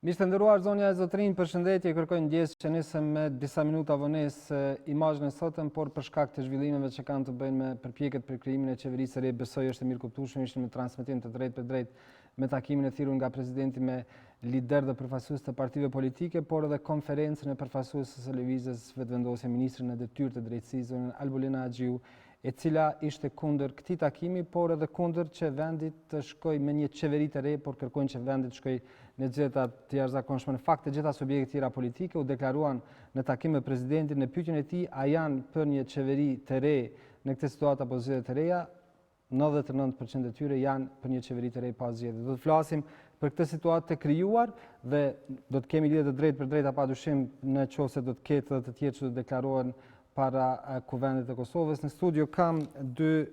Miqtë të nderuar, zonja e zotrinj, përshëndetje, kërkoj ndjes që nisëm me disa minuta vonesë imazhin e sotëm, por për shkak të zhvillimeve që kanë të bëjnë me përpjekjet për krijimin e qeverisë së re, besoj është e mirëkuptueshëm, ishim në transmetim të drejtë për drejtë me takimin e thirrur nga presidenti me lider dhe përfaqësues të partive politike, por edhe konferencën e përfaqësuesës së lëvizjes vetëvendosje ministrin e detyrë të drejtësisë, zonën Albulina Axhiu, e cila ishte kundër këtij takimi, por edhe kundër që vendi të shkojë me një qeveri të re, por kërkojnë që vendi të shkojë në gjëra të jashtëzakonshme. Në fakt, të gjitha subjektet tjera politike u deklaruan në takim me presidentin në pyetjen e tij, a janë për një qeveri të re në këtë situatë apo zgjedhje të reja? 99% e tyre janë për një qeveri të re pa zgjedhje. Do të flasim për këtë situatë të krijuar dhe do të kemi lidhje të drejtë për drejtë padyshim nëse do të ketë edhe të tjerë që do të deklarohen para kuvendit të Kosovës. Në studio kam dy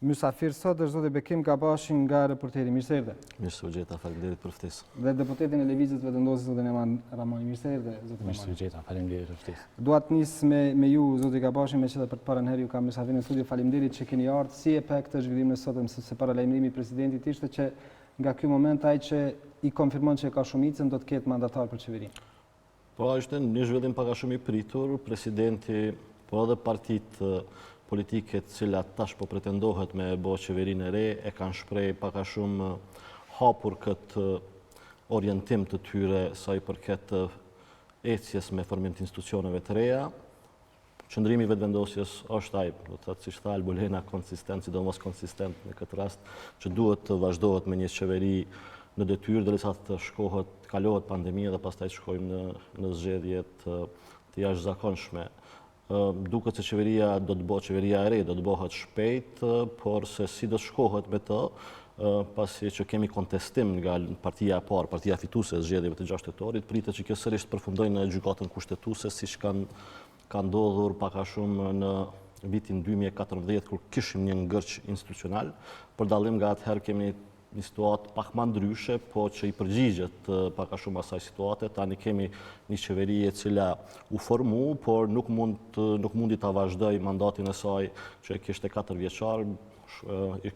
mysafir sot, është zoti Bekim Gabashi nga Reporteri. Mirë se erdhe. Mirë se u gjeta, faleminderit për ftesë. Dhe deputetin e lëvizjes vetëvendosjes zotin Eman Ramoni. Mirë se erdhe, zoti Ramoni. Mirë se u gjeta, faleminderit për ftesë. Dua të nis me ju, zoti Gabashi, meqenëse për të parën herë ju kam mysafir në studio. Faleminderit që keni ardhur. Si e pe këtë zhvillim në sotëm, sepse paralajmërimi i presidentit ishte që nga ky moment ai që i konfirmon që ka shumicën do të ketë mandatar për qeverinë. Po, ishte një zhvillim pak a shumë i pritur. Presidenti, po edhe partitë politike të cilat tash po pretendohet me bo qeverinë e re, e kanë shpreh pak a shumë hapur këtë orientim të tyre sa i përket ecjes me formim të institucioneve të reja. Qëndrimi i vetëvendosjes është ai, do të thotë siç tha Albulena, konsistent, sidomos konsistent në këtë rast, që duhet të vazhdohet me një qeveri në detyrë derisa të kalohet pandemia dhe pastaj të shkojmë në zgjedhje të jashtëzakonshme. Duket se qeveria do të bëhet qeveria e re, do të bëhet shpejt, por se si do të shkohet me të, pasi që kemi kontestim nga partia e parë, partia fituese e zgjedhjeve të 6 tetorit, pritet që kjo sërish të përfundojë në gjykatën kushtetuese, siç ka ndodhur pak a shumë në vitin 2014, kur kishim një ngërç institucional. Për dallim nga atëherë kemi një situatë pak më ndryshe, po që i përgjigjet pak a shumë asaj situate. Tani kemi një qeveri e cila u formu, por nuk mundi ta vazhdoj mandatin e saj që e kishte 4 vjeçar,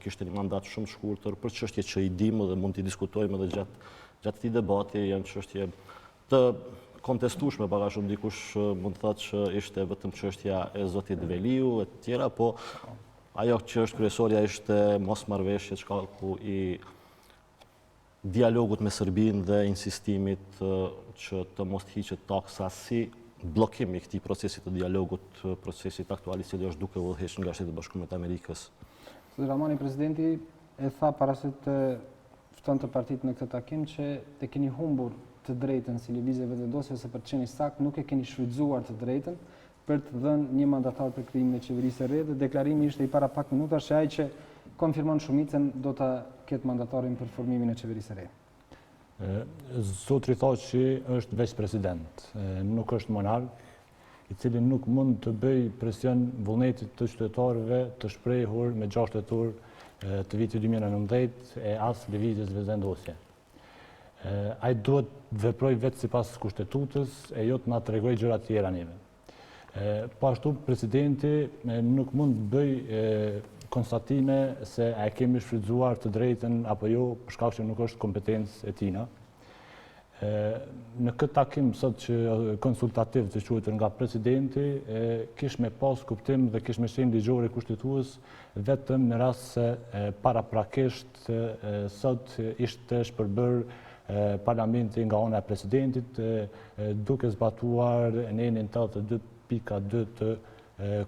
kishte një mandat shumë shkurtër për çështje që i dimë dhe mund t'i diskutojmë edhe gjatë këtij debati, janë çështje të kontestueshme, pak a shumë dikush mund të thotë që ishte vetëm çështja e zotit Veliu e të tjera, po ajo që është kryesorja ishte mosmarrveshje shkallku i dialogut me Serbinë dhe insistimit që të mos hiqet taksa si bllokim i këtij procesi të dialogut, procesit aktual i cili është duke udhëhequr nga Shtetet e Bashkuara të Amerikës. Zoti Ramoni, presidenti e tha para se të ftonte partitë në këtë takim që te keni humbur të drejtën si lëvizje vetëvendosje, ose për të qenë saktë nuk e keni shfrytzuar të drejtën për të dhënë një mandatar për krijimin e qeverisë së re, dhe deklarimi ishte i para pak minutash se ai që konfirmon shumicën do ta ketë mandatarin për formimin e qeverisë së re. Zotri Thaçi është veç president, nuk është monark, i cili nuk mund të bëj presion vullnetit të qytetarëve të shprehur me 6 tetor të vitit 2019 e as lëvizjes vetëvendosje. Ai duhet veproj vetë sipas kushtetutës e jo të na tregoj gjëra të tjera neve. Po ashtu presidenti nuk mund të bëj konstatime se a kemi shfrytzuar të drejtën apo jo, për shkak që nuk është kompetencë e tina. Në këtë takim sot që konsultativ të quajtur nga presidenti, kish me pas kuptim dhe kish me shenjë ligjore kushtetues vetëm në rast se paraprakisht sot ishte shpërbër parlamenti nga ana e presidentit duke zbatuar nenin 82.2 të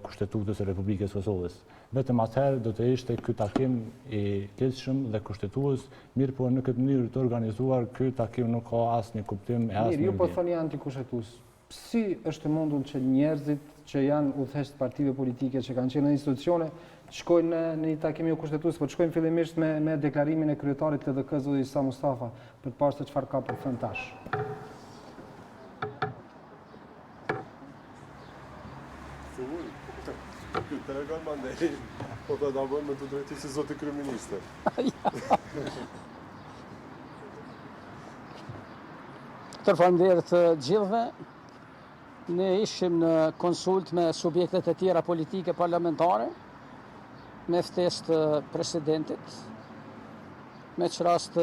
Kushtetutës së Republikës së Kosovës. Vetëm atëherë do të ishte ky takim i lehtëshëm dhe kushtetues, mirë po në këtë mënyrë të organizuar ky takim nuk ka asnjë kuptim e asnjë. Mirë, ju po thoni antikushtetues. Si është mundur që njerëzit që janë udhëheqës të partive politike që kanë qenë në institucione shkojnë në një takim jo kushtetues, por shkojnë fillimisht me deklarimin e kryetarit të TDK zotit Isa Mustafa për të parë se çfarë ka për thënë tash? Ky telegon mandej, po ta bëjmë me të drejtë si zoti kryeministër. Faleminderit të gjithëve. Ne ishim në konsult me subjektet e tjera politike parlamentare, me ftesë të presidentit, me që rast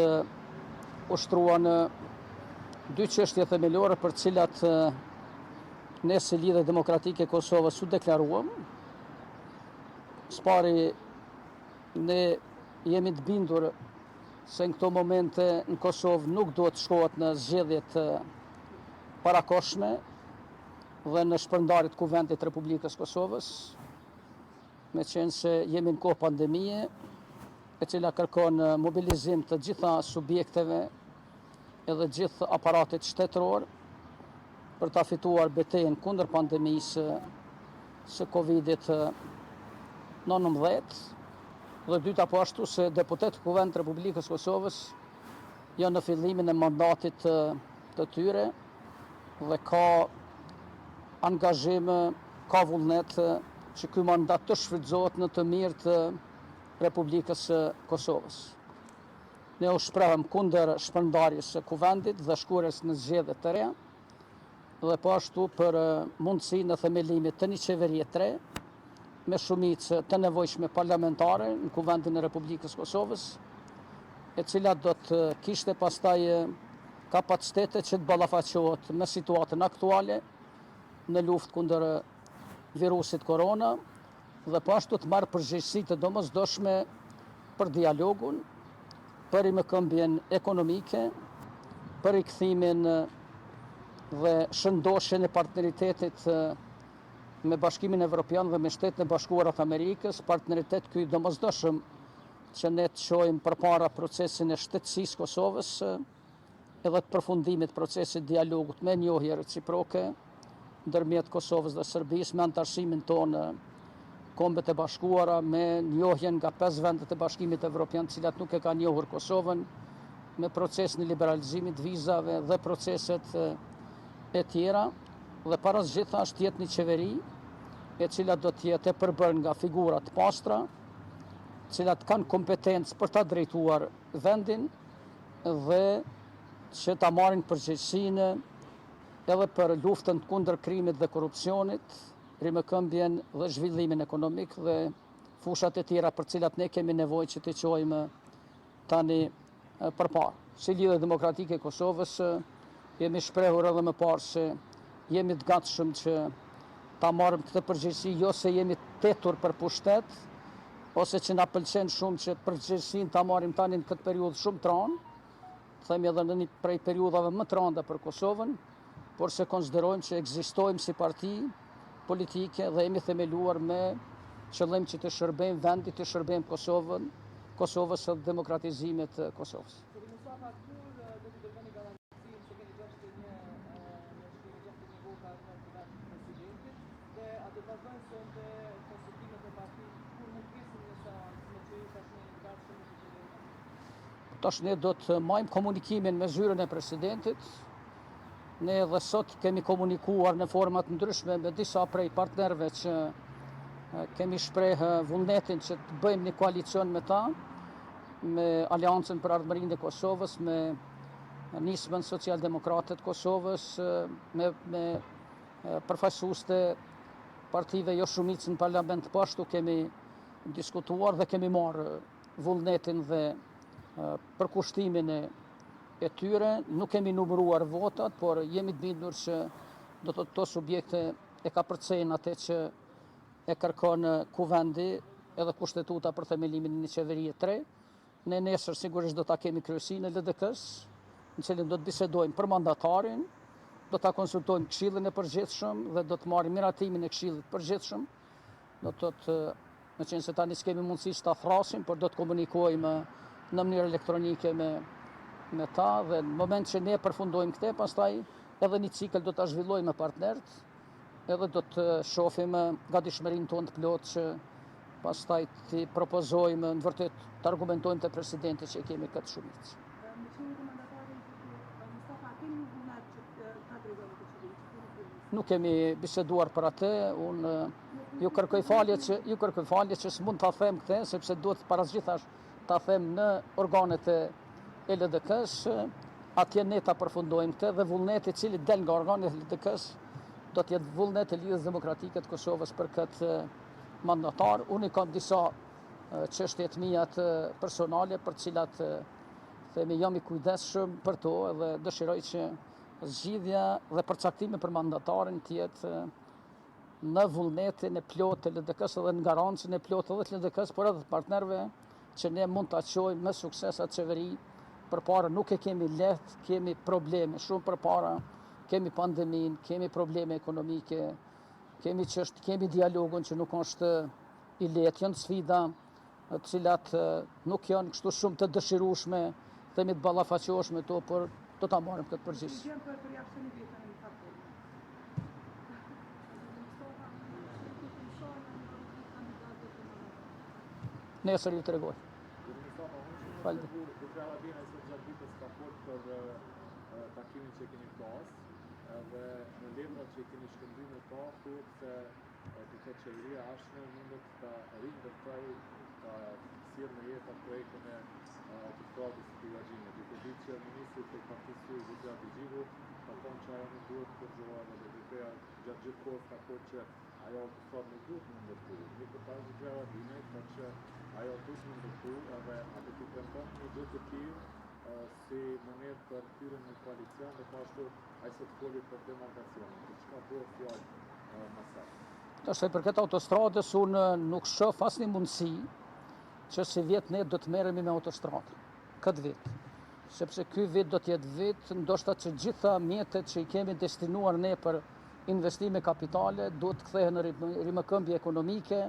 ushtruan dy çështje themelore për cilat ne si Lidhja Demokratike e Kosovës u deklaruam. Spari, ne jemi të bindur se në këto momente në Kosovë nuk do të shkohet në zgjedhjet parakohshme dhe në shpërndarjet kuvendit të Republikës Kosovës, me qenë se jemi në kohë pandemie, e cila kërkon mobilizim të gjitha subjekteve edhe gjithë aparatit shtetëror për ta fituar betejën kundër pandemisë së Covid-19, dhe dyta po ashtu se deputetë të Kuvendit të Republikës Kosovës janë në fillimin e mandatit të tyre dhe ka angazhim, ka vullnet që ky mandat të shfrytëzohet në të mirë të Republikës Kosovës. Ne u shprehëm kundër shpërndarjes së kuvendit dhe shkurjes në zgjedhje të reja, dhe po ashtu për mundësinë e themelimit të një qeverie të re, me shumicë të nevojshme parlamentare në kuvendin e Republikës Kosovës, e cila do të kishte pastaj kapacitete që të ballafaqohet me situatën aktuale në luftë kundër virusit korona, dhe po ashtu të marrë përgjegjësi të domosdoshme për dialogun, për rimëkëmbjen ekonomike, për rikthimin dhe shëndoshjen e partneritetit me Bashkimin Evropian dhe me Shtetet e Bashkuara të Amerikës, partneritet ky domosdoshëm që ne të shohim përpara procesin e shtetësisë Kosovës edhe të përfundimit procesit dialogut me njohje reciproke ndërmjet Kosovës dhe Serbisë, me antarësimin tonë Kombet e Bashkuara, me njohjen nga 5 vendet e Bashkimit Evropian, të cilat nuk e kanë njohur Kosovën, me procesin e liberalizimit vizave dhe proceset e tjera, dhe para së gjitha është jetë një qeveri e cila do të jetë e përbërë nga figura të pastra, cilat kanë kompetencë për ta drejtuar vendin dhe që ta marrin përgjegjësinë edhe për luftën kundër krimit dhe korrupsionit, rimëkëmbjen dhe zhvillimin ekonomik dhe fushat e tjera për cilat ne kemi nevojë që të çojmë tani përpara. Si Lidhja Demokratike e Kosovës jemi shprehur edhe më parë se jemi të gatshëm që ta marrim këtë përgjegjësi, jo se jemi tetur për pushtet, ose që na pëlqen shumë që përgjegjësinë ta marrim tani në këtë periudhë shumë të rëndë, themi edhe në një prej periudhave më të rënda për Kosovën, por se konsiderojmë që ekzistojmë si parti politike dhe jemi themeluar me qëllim që të shërbejmë vendit, të shërbejmë Kosovës dhe demokratizimit të Kosovës. Tash ne do të majmë komunikimin me zyrën e presidentit. Ne edhe sot kemi komunikuar në format ndryshme me disa prej partnerëve që kemi shprehë vullnetin që të bëjmë një koalicion me ta, me Aleancën për Ardhmërinë e Kosovës, me Nismën Social-Demokrate të Kosovës, me përfaqësues të partive jo shumicën në parlament, po ashtu kemi diskutuar dhe kemi marrë vullnetin dhe përkushtimin e tyre. Nuk kemi numëruar votat, por jemi të bindur që do të këto subjekte e ka përcejnë atë që e kërkon kuvendi edhe kushtetuta për themelimin e një qeverie të re. Ne nesër sigurisht do ta kemi kryesinë e LDK-s, në cilin do të bisedojmë për mandatarin, do ta konsultojmë këshillin e përgjithshëm dhe do të marrim miratimin e këshillit përgjithshëm. Do të me qenë se tani s'kemi mundësi që ta thrasim, por do të komunikojmë në mënyrë elektronike me ta, dhe në moment që ne përfundojmë këte, pastaj edhe një cikël do të zhvillojmë me partnerët, edhe do të shohim gatishmërinë tonë të plotë që pastaj të propozojmë, në vërtet të argumentojmë të presidentit që kemi këtë shumicë. Nuk kemi biseduar për atë, unë ju kërkoj falje që s'mund ta them këtë, sepse duhet parasgjithash ta them në organet e LDK-s, atje ne ta përfundojmë këtë, dhe vullneti i cili del nga organet e LDK-s do të jetë vullnet e Lidhjes Demokratike të Kosovës për këtë mandatar. Unë i kam disa çështje të mia të personale për të cilat themi jam i kujdesshëm për to dhe dëshiroj që zgjidhja dhe përcaktimi për mandatarin të jetë në vullnetin e plotë të LDK-s dhe në garancën e plotë edhe të LDK-s, por edhe të partnerëve që ne mund të çojmë me sukses atë qeveri. Përpara nuk e kemi lehtë, kemi probleme shumë përpara, kemi pandemin, kemi probleme ekonomike, kemi dialogun që nuk është i lehtë, janë sfida të cilat nuk janë kështu shumë të dëshirueshme, themi të ballafaqoshme to, por do ta marrim këtë përgjegjësi. Nesër ju tregoj. Falë. Takimin që keni pas, edhe në letrat që keni shkëmbyer me ta, thuhet se të qeveria ashme mundet të rindërtoj të sjellë në jetë atë projektin e të stratës të privatizimit. Duke ditë që ministri të Partisë së Zotria Bixiu ka thonë që ajo nuk duhet të përzohet dhe BDP-ja gjatë gjithë kohës ka thonë që ajo të stratë nuk duhet më ndërtu. Një përtaj Zotria Bixiu ka që ajo duhet më ndërtu edhe atë të premton një gjë të tillë si mënyrë për hyrjen në koalicion dhe pashtu ai sot foli për demarkacionin. Çka bëhet fjalë më së Tash për këtë autostradës unë nuk shoh asnjë mundësi që si vjet ne do të merremi me autostradën. Këtë vit. Sepse ky vit do të jetë vit ndoshta që gjitha mjetet që i kemi destinuar ne për investime kapitale duhet të kthehen në rimëkëmbje ekonomike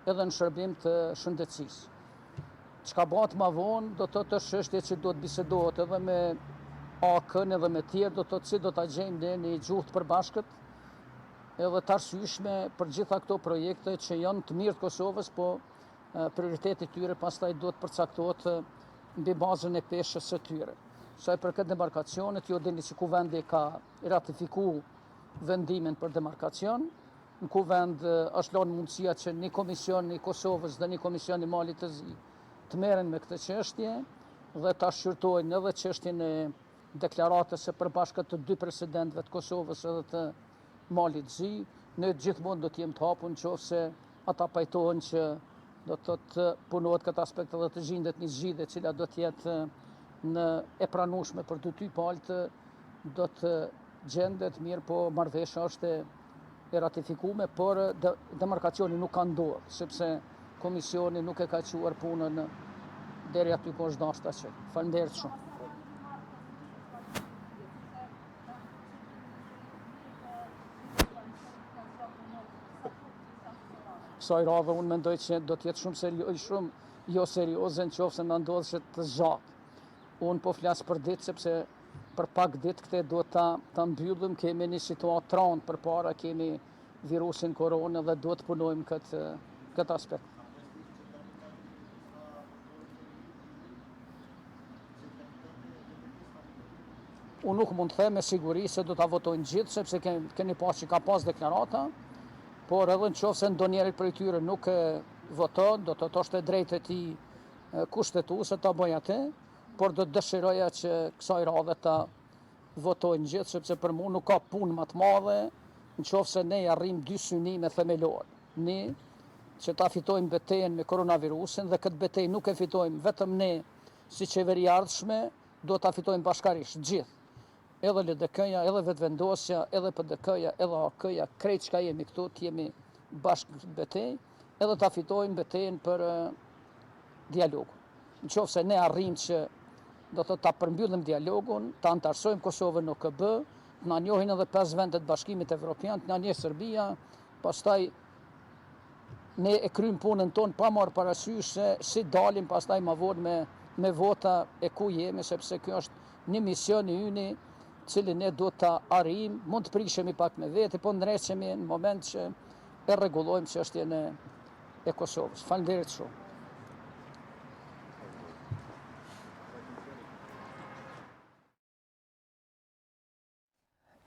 edhe në shërbim të shëndetësisë. Çka bëhet më vonë do të thotë çështje që duhet bisedohet edhe me AK-n edhe me tjerë, do të thotë si do ta gjejmë ne një gjuhë të përbashkët edhe të arsyeshme për gjitha këto projekte që janë të mirë të Kosovës, po prioriteti i tyre pastaj duhet përcaktohet mbi bazën e peshës së tyre. Sa i përket demarkacionit, ju dini që kuvendi ka ratifikuar vendimin për demarkacion. Në kuvend është lënë mundësia që një komision i Kosovës dhe një komision i Malit të Zi të merren me këtë çështje dhe ta shqyrtojnë edhe çështjen e deklaratës së përbashkët të dy presidentëve të Kosovës edhe të Malit të Zi. Ne gjithmonë do të jemi të hapur nëse ata pajtohen që do të thotë punohet këtë aspekt edhe të gjendet një zgjidhje e cila do të jetë e pranueshme për dy palët, do të gjendet mirë, po marrëveshja është e ratifikuar, por demarkacioni nuk ka ndodhur, sepse komisioni nuk e ka quar punën deri aty ku është dashur ta çojë. Faleminderit shumë. Kësaj radhe unë mendoj që do të jetë shumë jo serioze nëse më ndodh që të zgjat. Unë po flas për ditë sepse për pak ditë këtë do ta mbyllim, kemi një situatë traunë përpara, kemi virusin korona dhe do të punojmë këtë aspekt. Unë nuk mund të them me siguri se do ta votojnë gjithë, sepse keni pasur që ka pas deklarata, por edhe nëse ndonjëri prej tyre nuk e voton, do të thotë drejtë e tij kushtetuese ta bëjë atë, por do të dëshiroja që kësaj radhe ta votojnë gjithë, sepse për mua nuk ka punë më të madhe nëse ne arrim dy synime themelore. Një, që ta fitojmë betejën me koronavirusin dhe këtë betejë nuk e fitojmë vetëm ne si qeveri ardhshme, do ta fitojmë bashkarisht gjithë. Edhe LDK-ja, edhe vetëvendosja, edhe PDK-ja, edhe AK-ja, krejt çka jemi këtu, të jemi bashkë betejë, edhe ta fitojmë betejën për dialogun. Nëse ne arrim që do të ta përmbyllim dialogun, ta antarësojmë Kosovën në OKB, të na njohin edhe 5 vendet Bashkimit Evropian, të na njeh Serbia, pastaj ne e kryjmë punën tonë pa marrë parasysh se si dalim pastaj më vonë me vota e ku jemi, sepse kjo është një mision i yni, cilin ne duhet ta arrijmë, mund të prishemi pak me vete, po ndreshemi në moment që e rregullojmë çështjen e Kosovës. Faleminderit shumë.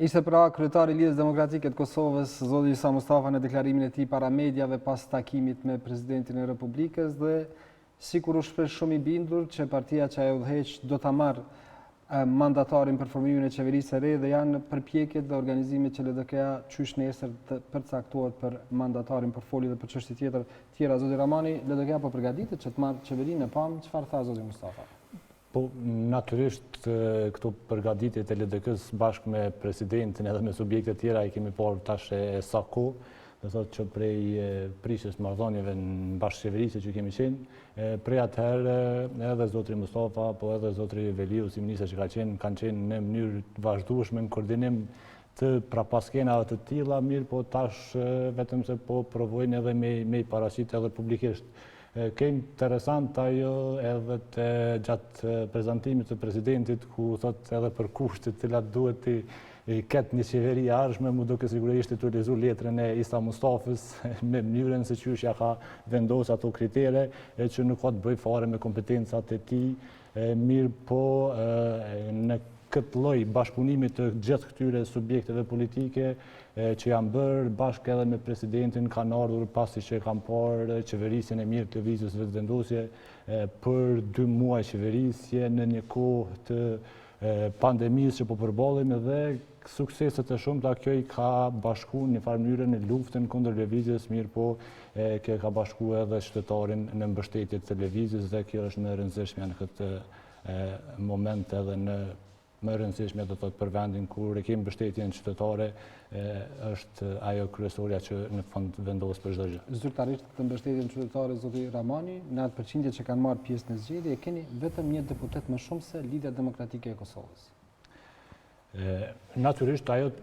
Ishte pra kryetari i Lidhjes Demokratike të Kosovës, zoti Isa Mustafa, në deklarimin e tij para mediave pas takimit me presidentin e Republikës, dhe sikur u shpreh shumë i bindur që partia që ajo udhëheq do ta marrë mandatarin për formimin e qeverisë së re dhe janë përpjekjet dhe organizimet që LDK-ja qysh nesër të përcaktohet për mandatarin për folje dhe për çështje tjera. Zoti Ramani, LDK-ja po përgatitet që të marrë qeverinë e PAM, çfarë tha zoti Mustafa? Po, natyrisht këto përgatitjet e LDK-s bashkë me presidentin edhe me subjekte tjera i kemi parë tash e sa kohë, dhe thotë që prej prishjes marrëdhënieve në bashkëqeverisje që kemi qenë, prej atëherë edhe zotri Mustafa, po edhe zotri Veliu, si ministër që kanë qenë në mënyrë të vazhdueshme në koordinim të prapaskenave të tilla, mirë po tash vetëm se po provojnë edhe me i paraqitë edhe publikisht. Ke interesant ajo edhe gjatë prezantimit të presidentit ku thot edhe për kushtet të cilat duhet të ketë një qeveri e ardhshme, mu duke sigurisht të lezu letrën e Isa Mustafës me mënyrën se qyshja ka vendosur ato kritere që nuk ka të bëjë fare me kompetencat e tij, mirë po në këtë lloj bashkëpunimit të gjithë këtyre subjekteve politike që janë bërë bashkë edhe me presidentin, kanë ardhur pasi që kanë parë qeverisjen e mirë të lëvizjes vetëvendosje për 2 muaj qeverisje në një kohë të pandemisë që po përballemi dhe sukseset e shumta kjo i ka bashkuar në një farë mënyrë në luftën kundër lëvizjes, mirë po kjo ka bashkuar edhe qytetarin në mbështetje të lëvizjes dhe kjo është më e rëndësishme në këtë moment edhe më rëndësishme do të thotë për vendin kur e kemi mbështetjen qytetare është ajo kryesorja që në fund vendos për çdo gjë. Zyrtarisht të mbështetjen qytetare zoti Ramani, në atë përqindje që kanë marrë pjesë në zgjedhje, keni vetëm një deputet më shumë se Lidhja Demokratike e Kosovës. Natyrisht ajo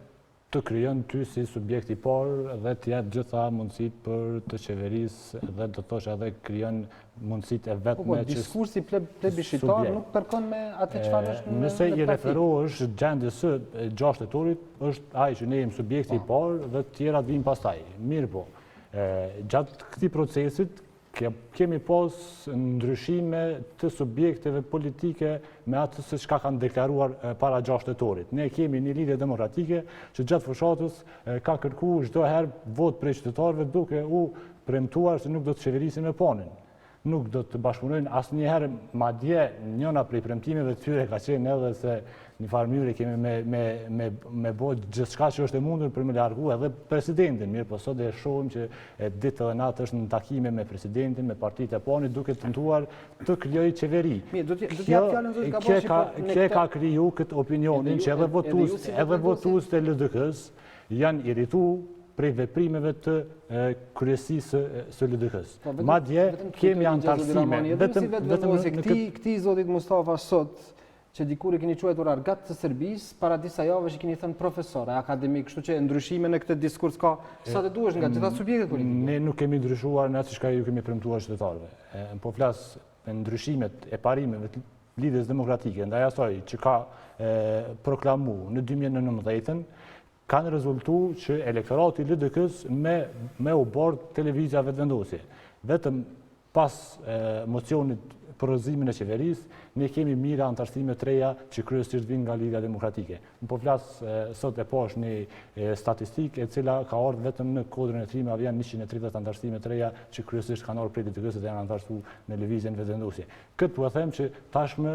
të krijon ty si subjekt i parë dhe të jep gjitha mundësitë për të qeverisë dhe do thosh edhe krijon mundësitë e vetme që diskursi plebiscitar nuk përkon me atë çfarë është në nëse i referohesh gjendjes së 6 tetorit është ai që ne jemi subjekti i parë dhe të tjerat vijnë pastaj. Mirë po. Gjatë këtij procesit kemi pas ndryshime të subjekteve politike me atë se çka kanë deklaruar para 6 tetorit. Ne kemi një lidhje demokratike që gjatë fushatës ka kërkuar çdo herë vot prej qytetarëve duke u premtuar se nuk do të qeverisin me panin. Nuk do të bashkëpunojnë asnjëherë, madje njëna prej premtimeve të tyre ka qenë edhe se në farë mënyrë kemi me bëjë gjithçka që është e mundur për me largu edhe presidentin. Mirë, po sot e shohim që ditë edhe natë është në takime me presidentin, me partitë e panit, duke tentuar të krijojë qeveri. Kjo ka kriju këtë opinionin që edhe votues të LDK-s janë irrituar prej veprimeve të kryesisë së LDK-s. Madje kemi antarësime. Këtij zotit Mustafa sot, që dikur e keni quajtur argat të Serbisë, para disa javësh i keni thënë profesor, akademik, kështu që ndryshime në këtë diskurs ka sa të duhesh nga gjitha subjektet politike. Ne nuk kemi ndryshuar në atë çka ju kemi premtuar qytetarëve. Po flas me ndryshimet e parimeve të Lidhjes Demokratike, ndaj asaj që ka proklamuar në 2019-ën, kanë rezultuar që elektorati i LDK-s me u bordë televizja vetëvendosje. Vetëm pas mocionit për rrëzimin e qeverisë, ne kemi mira antarësime të reja që kryesisht vinë nga Lidhja Demokratike. Në po flas sot e posh një statistikë e cila ka ardhur vetëm në kodrin e trimave janë 130 antarësime të reja që kryesisht kanë ardhur prej LDK-s dhe janë antarësuar në lëvizjen vetëvendosje. Këtë po e them që tashmë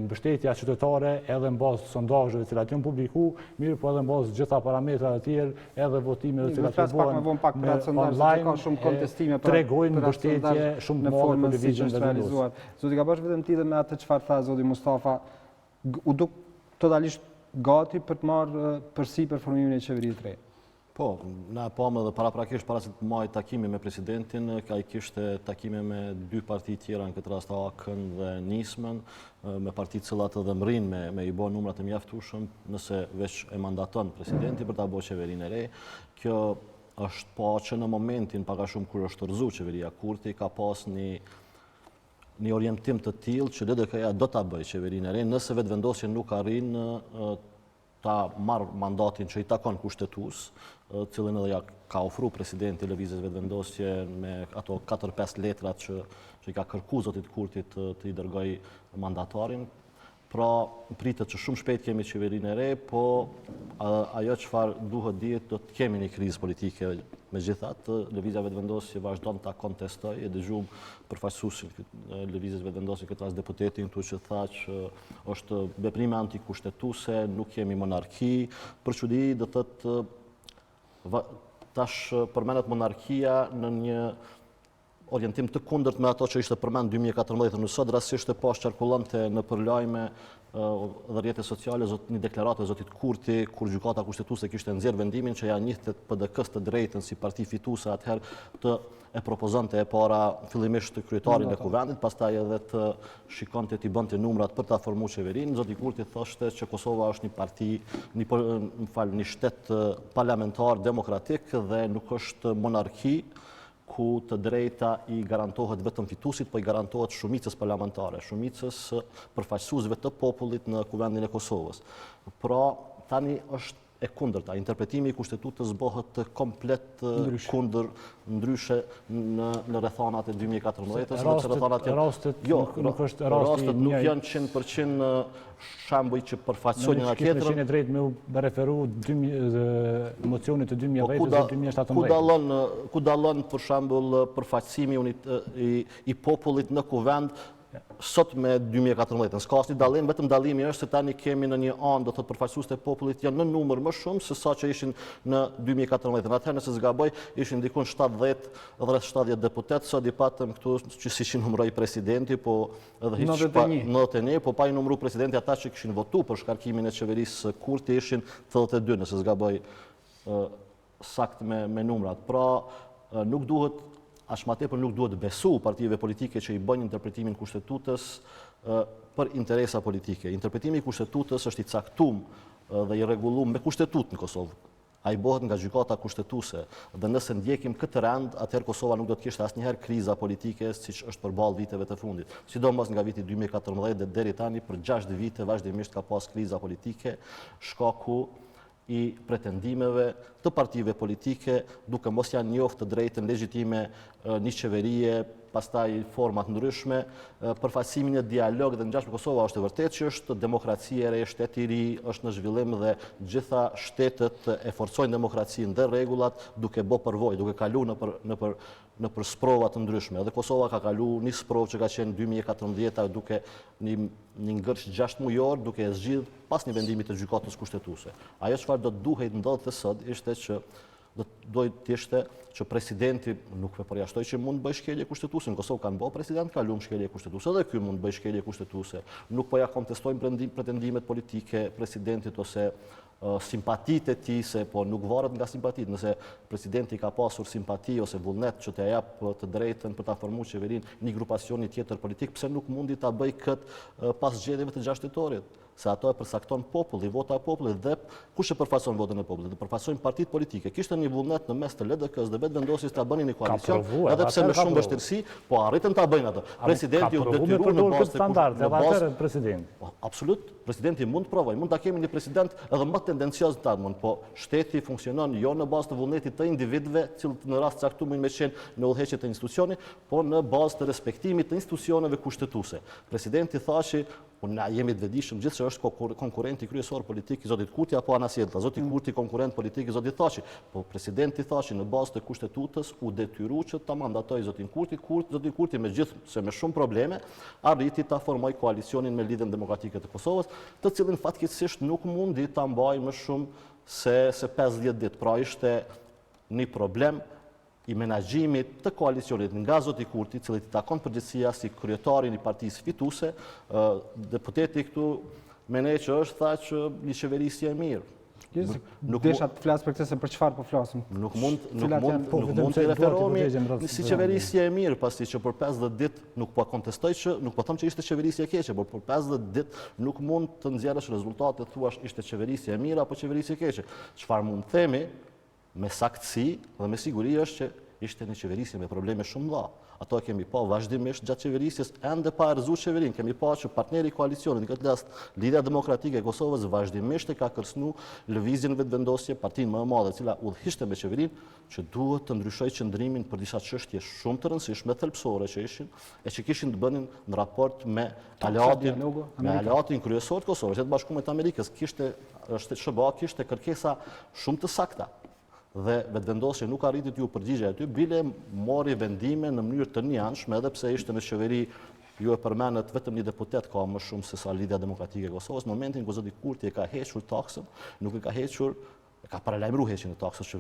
mbështetja qytetare edhe në bazë sondazheve të cilat janë publikuar, mirë po edhe në bazë gjitha parametrave të tjerë, edhe votimeve të cilat bëhen online, tregojnë mbështetje shumë të madhe për lëvizjen vetëvendosje. Zoti ka bashkë vetëm ti dhe me atë çfarë tha zoti Mustafa, u duk totalisht gati për të marrë përsipër formimin e qeverisë të re. Po, na pamë edhe paraprakisht para se të marrë takime me presidentin, ai kishte takime me 2 parti tjera, në këtë rast AK-n dhe Nismën, me parti të cilat edhe mrin me i bë numrat e mjaftueshëm nëse veç e mandaton presidenti për ta bërë qeverinë e re. Kjo është po që në momentin pak a shumë kur është rrëzuar qeveria Kurti ka pas një orientim të tillë që LDK-ja do ta bëjë qeverinë e re nëse vetëvendosja nuk arrin ta marrë mandatin që i takon kushtetues, cilën edhe ja ka ofruar presidenti lëvizjes vetëvendosje me ato 4-5 letrat që i ka kërkuar zotit Kurtit të i dërgoj mandatarin. Pra, pritet që shumë shpejt kemi qeverinë e re, po ajo çfarë duhet dihet do të kemi një krizë politike. Megjithatë, lëvizja vetëvendosje vazhdon ta kontestoj, e dëgjuam përfaqësuesin e lëvizjes vetëvendosje këtë rast deputetin këtu që tha që është veprime antikushtetuese, nuk kemi monarki. Për çudi do thotë tash përmendet monarkia në një orientim të kundërt me ato që ishte përmend 2014. Në sot rastësisht e pas qarkullonte në përlajme dhe rrjete sociale një deklaratë e zotit Kurti, kur gjykata kushtetuese kishte nxjerrë vendimin që ja njihte PDK-s të drejtën si parti fituese atëherë të e propozonte e para fillimisht kryetarin e kuvendit, pastaj edhe të shikonte t'i bënte numrat për ta formuar qeverinë. Zoti Kurti thoshte që Kosova është një parti, një shtet parlamentar demokratik dhe nuk është monarki ku të drejta i garantohet vetëm fituesit, po i garantohet shumicës parlamentare, shumicës përfaqësuesve të popullit në kuvendin e Kosovës. Pra, tani është e kundërta. Interpretimi i kushtetutës bëhet komplet kundër, ndryshe në rrethanat e 2014. Rastet nuk janë 100% shembuj që përfaqësojnë njëra tjetrën. Në kishte drejt me referu mocionit të 2010 dhe 2017. Ku dallon për shembull përfaqësimi i popullit në kuvend sot me 2014. S'ka asnjë dallim, vetëm dallimi është se tani kemi në një anë do thotë përfaqësuesit e popullit janë në numër më shumë se sa që ishin në 2014. Atëherë nëse zgaboj ishin dikun 70, rreth 70 deputet, sot i patëm këtu që si ishin numëroi presidenti, po edhe 91, po pa i numëruar presidenti ata që kishin votuar për shkarkimin e qeverisë Kurti ishin 82, nëse zgaboj sakt me numrat. Pra nuk duhet As më tepër nuk duhet besu partive politike që i bëjnë interpretimin kushtetutës për interesa politike. Interpretimi i kushtetutës është i caktuar dhe i rregulluar me kushtetutën në Kosovë. Ai bëhet nga gjykata kushtetuese dhe nëse ndjekim këtë rend, atëherë Kosova nuk do të kishte asnjëherë kriza politike siç është përballë viteve të fundit. Sidomos nga viti 2014 dhe deri tani për 6 vite vazhdimisht ka pas kriza politike, shkaku i pretendimeve të partive politike duke mos janë njoft të drejtën legjitime një qeverie, pastaj format ndryshme, përfaqësimin e dialog dhe ngjashme Kosova është e vërtetë që është demokracia e re, shtet i ri, është në zhvillim dhe gjitha shtetet e forcojnë demokracinë dhe rregullat duke bë përvojë, duke kaluar në për sprova të ndryshme. Edhe Kosova ka kaluar një sprovë që ka qenë 2014 duke një ngërç 6 mujor duke e zgjidhur pas një vendimi të gjykatës kushtetuese. Ajo çfarë do të duhej ndodhte sot ishte që do të ishte që presidenti nuk e përjashtoj që mund të bëjë shkelje kushtetuese. Në Kosovë kanë bërë president, kaluam shkelje kushtetuese, edhe ky mund të bëjë shkelje kushtetuese. Nuk po ja kontestojmë pretendimet politike presidentit ose simpatitë e tij, se po nuk varet nga simpatitë. Nëse presidenti ka pasur simpati ose vullnet që t'ia jap të drejtën për ta formuar qeverinë një grupacioni tjetër politik, pse nuk mundi ta bëj këtë pas zgjedhjeve të 6 tetorit? Se ato e përcakton populli, vota e popullit dhe kush e përfaqëson votën e popullit? Dhe përfaqësojnë partitë politike. Kishte një vullnet në mes të LDK-s dhe vetëvendosjes ta bënin një koalicion, edhe pse me shumë vështirësi, po arritën ta bëjnë ato. Presidenti u detyrua në bazë të standarde, edhe presidenti. Absolut, presidenti mund të provojë, mund ta kemi një president edhe më tendencioz të mund, po shteti funksionon jo në bazë të vullnetit të individëve, cilët në rast caktuar mund të qenë në udhëheqje të institucioni, po në bazë të respektimit të institucioneve kushtetuese. Presidenti Thaçi, na jemi të vetëdijshëm gjithse është konkurrenti kryesor politik i zotit Kurti apo Anasjellta. Zoti Kurti konkurrent politik i zotit Thaçi, po presidenti Thaçi në bazë të kushtetutës u detyrua që ta mandatoj zotin Kurti. Zoti Kurti megjithse me shumë probleme arriti ta formojë koalicionin me Lidhjen Demokratike të Kosovës, të cilin fatkeqësisht nuk mundi ta mbajë më shumë se 50 ditë. Pra ishte një problem i menaxhimit të koalicionit nga zoti Kurti, i cili i takon përgjegjësia si kryetarin i partisë fituese. Deputeti këtu me ne që është tha që një qeverisje e mirë. Desha të flas për këtë se për çfarë po flasim. Nuk mund të referohemi si qeverisje e mirë, pasi që për 50 ditë nuk po kontestoj që nuk po them që ishte qeverisje e keqe, por për 50 ditë nuk mund të nxjerrësh rezultate thuash ishte qeverisje e mirë apo qeverisje e keqe. Çfarë mund të themi me saktësi dhe me siguri është që ishte një qeverisje me probleme shumë mëdha. Ato kemi pa vazhdimisht gjatë qeverisjes, ende pa rrezu qeverin. Kemi pa që partneri i koalicionit, në këtë rast Lidhja Demokratike e Kosovës, vazhdimisht e ka kërcënu lëvizjen vetëvendosje partinë më e madhe, e cila udhëhiqte me qeverinë, që duhet të ndryshojë qëndrimin për disa çështje shumë të rëndësishme, thelbësore që ishin, e që kishin të bënin në raport me aleatin kryesor të Kosovës, Shtetet Bashkuara të Amerikës. SBA kishte kërkesa shumë të sakta dhe vetëvendosja nuk arriti t'ju përgjigje aty, bile mori vendime në mënyrë të njanshme, edhe pse ishte në qeveri, ju e përmendet vetëm një deputet ka më shumë se sa Lidhja Demokratike e Kosovës. Në momentin ku zoti Kurti e ka hequr taksën, nuk e ka hequr, e ka paralajmëruar heqjen e taksës, që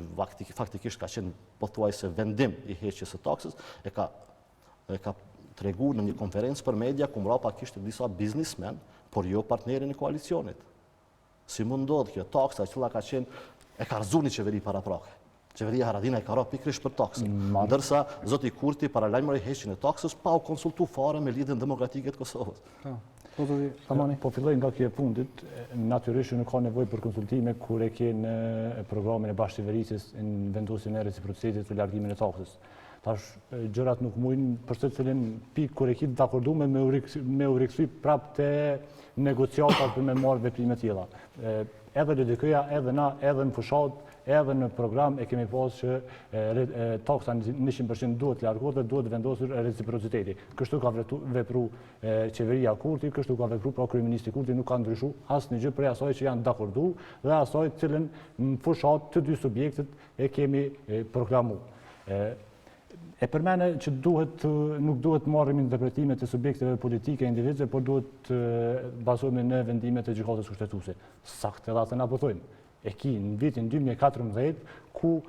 faktikisht ka qenë pothuajse vendim i heqjes së taksës, e ka treguar në një konferencë për media ku mbrapa kishte disa biznismen, por jo partnerin e koalicionit. Si mund ndodh kjo taksa që ka qenë e ka rrezu një qeveri paraprake. Qeveria Haradinaj ka ra pikërisht për taksën, ndërsa zoti Kurti paralajmëroi heqjen e taksës pa u konsultuar fare me Lidhjen Demokratike të Kosovës. Po filloj nga kjo e fundit, natyrisht nuk ka nevojë për konsultime kur e ke në programin e bashkëqeverisjes në vendosjen e reciprocitetit të largimin e taksës. Tash gjërat nuk mujnë për se cilin pikë kur e ki dakordume me u rikthy prapë te negociatat për me marrë veprime tjera. Edhe LDK-ja, edhe na, edhe në fushat, edhe në program e kemi pas që taksa 100% duhet largohet dhe duhet vendosur reciprociteti. Kështu ka vepru qeveria Kurti, kështu ka vepru pra kryeministri Kurti, nuk ka ndryshu asnjë gjë prej asaj që janë dakordu dhe asaj cilën në fushat të dy subjektet e kemi programu. E përmene që nuk duhet marrim interpretimet e subjekteve politike e individëve, por duhet bazohemi në vendimet e gjykatës kushtetuese. Saktë edhe atë na po thojmë. E ki në vitin 2014, ku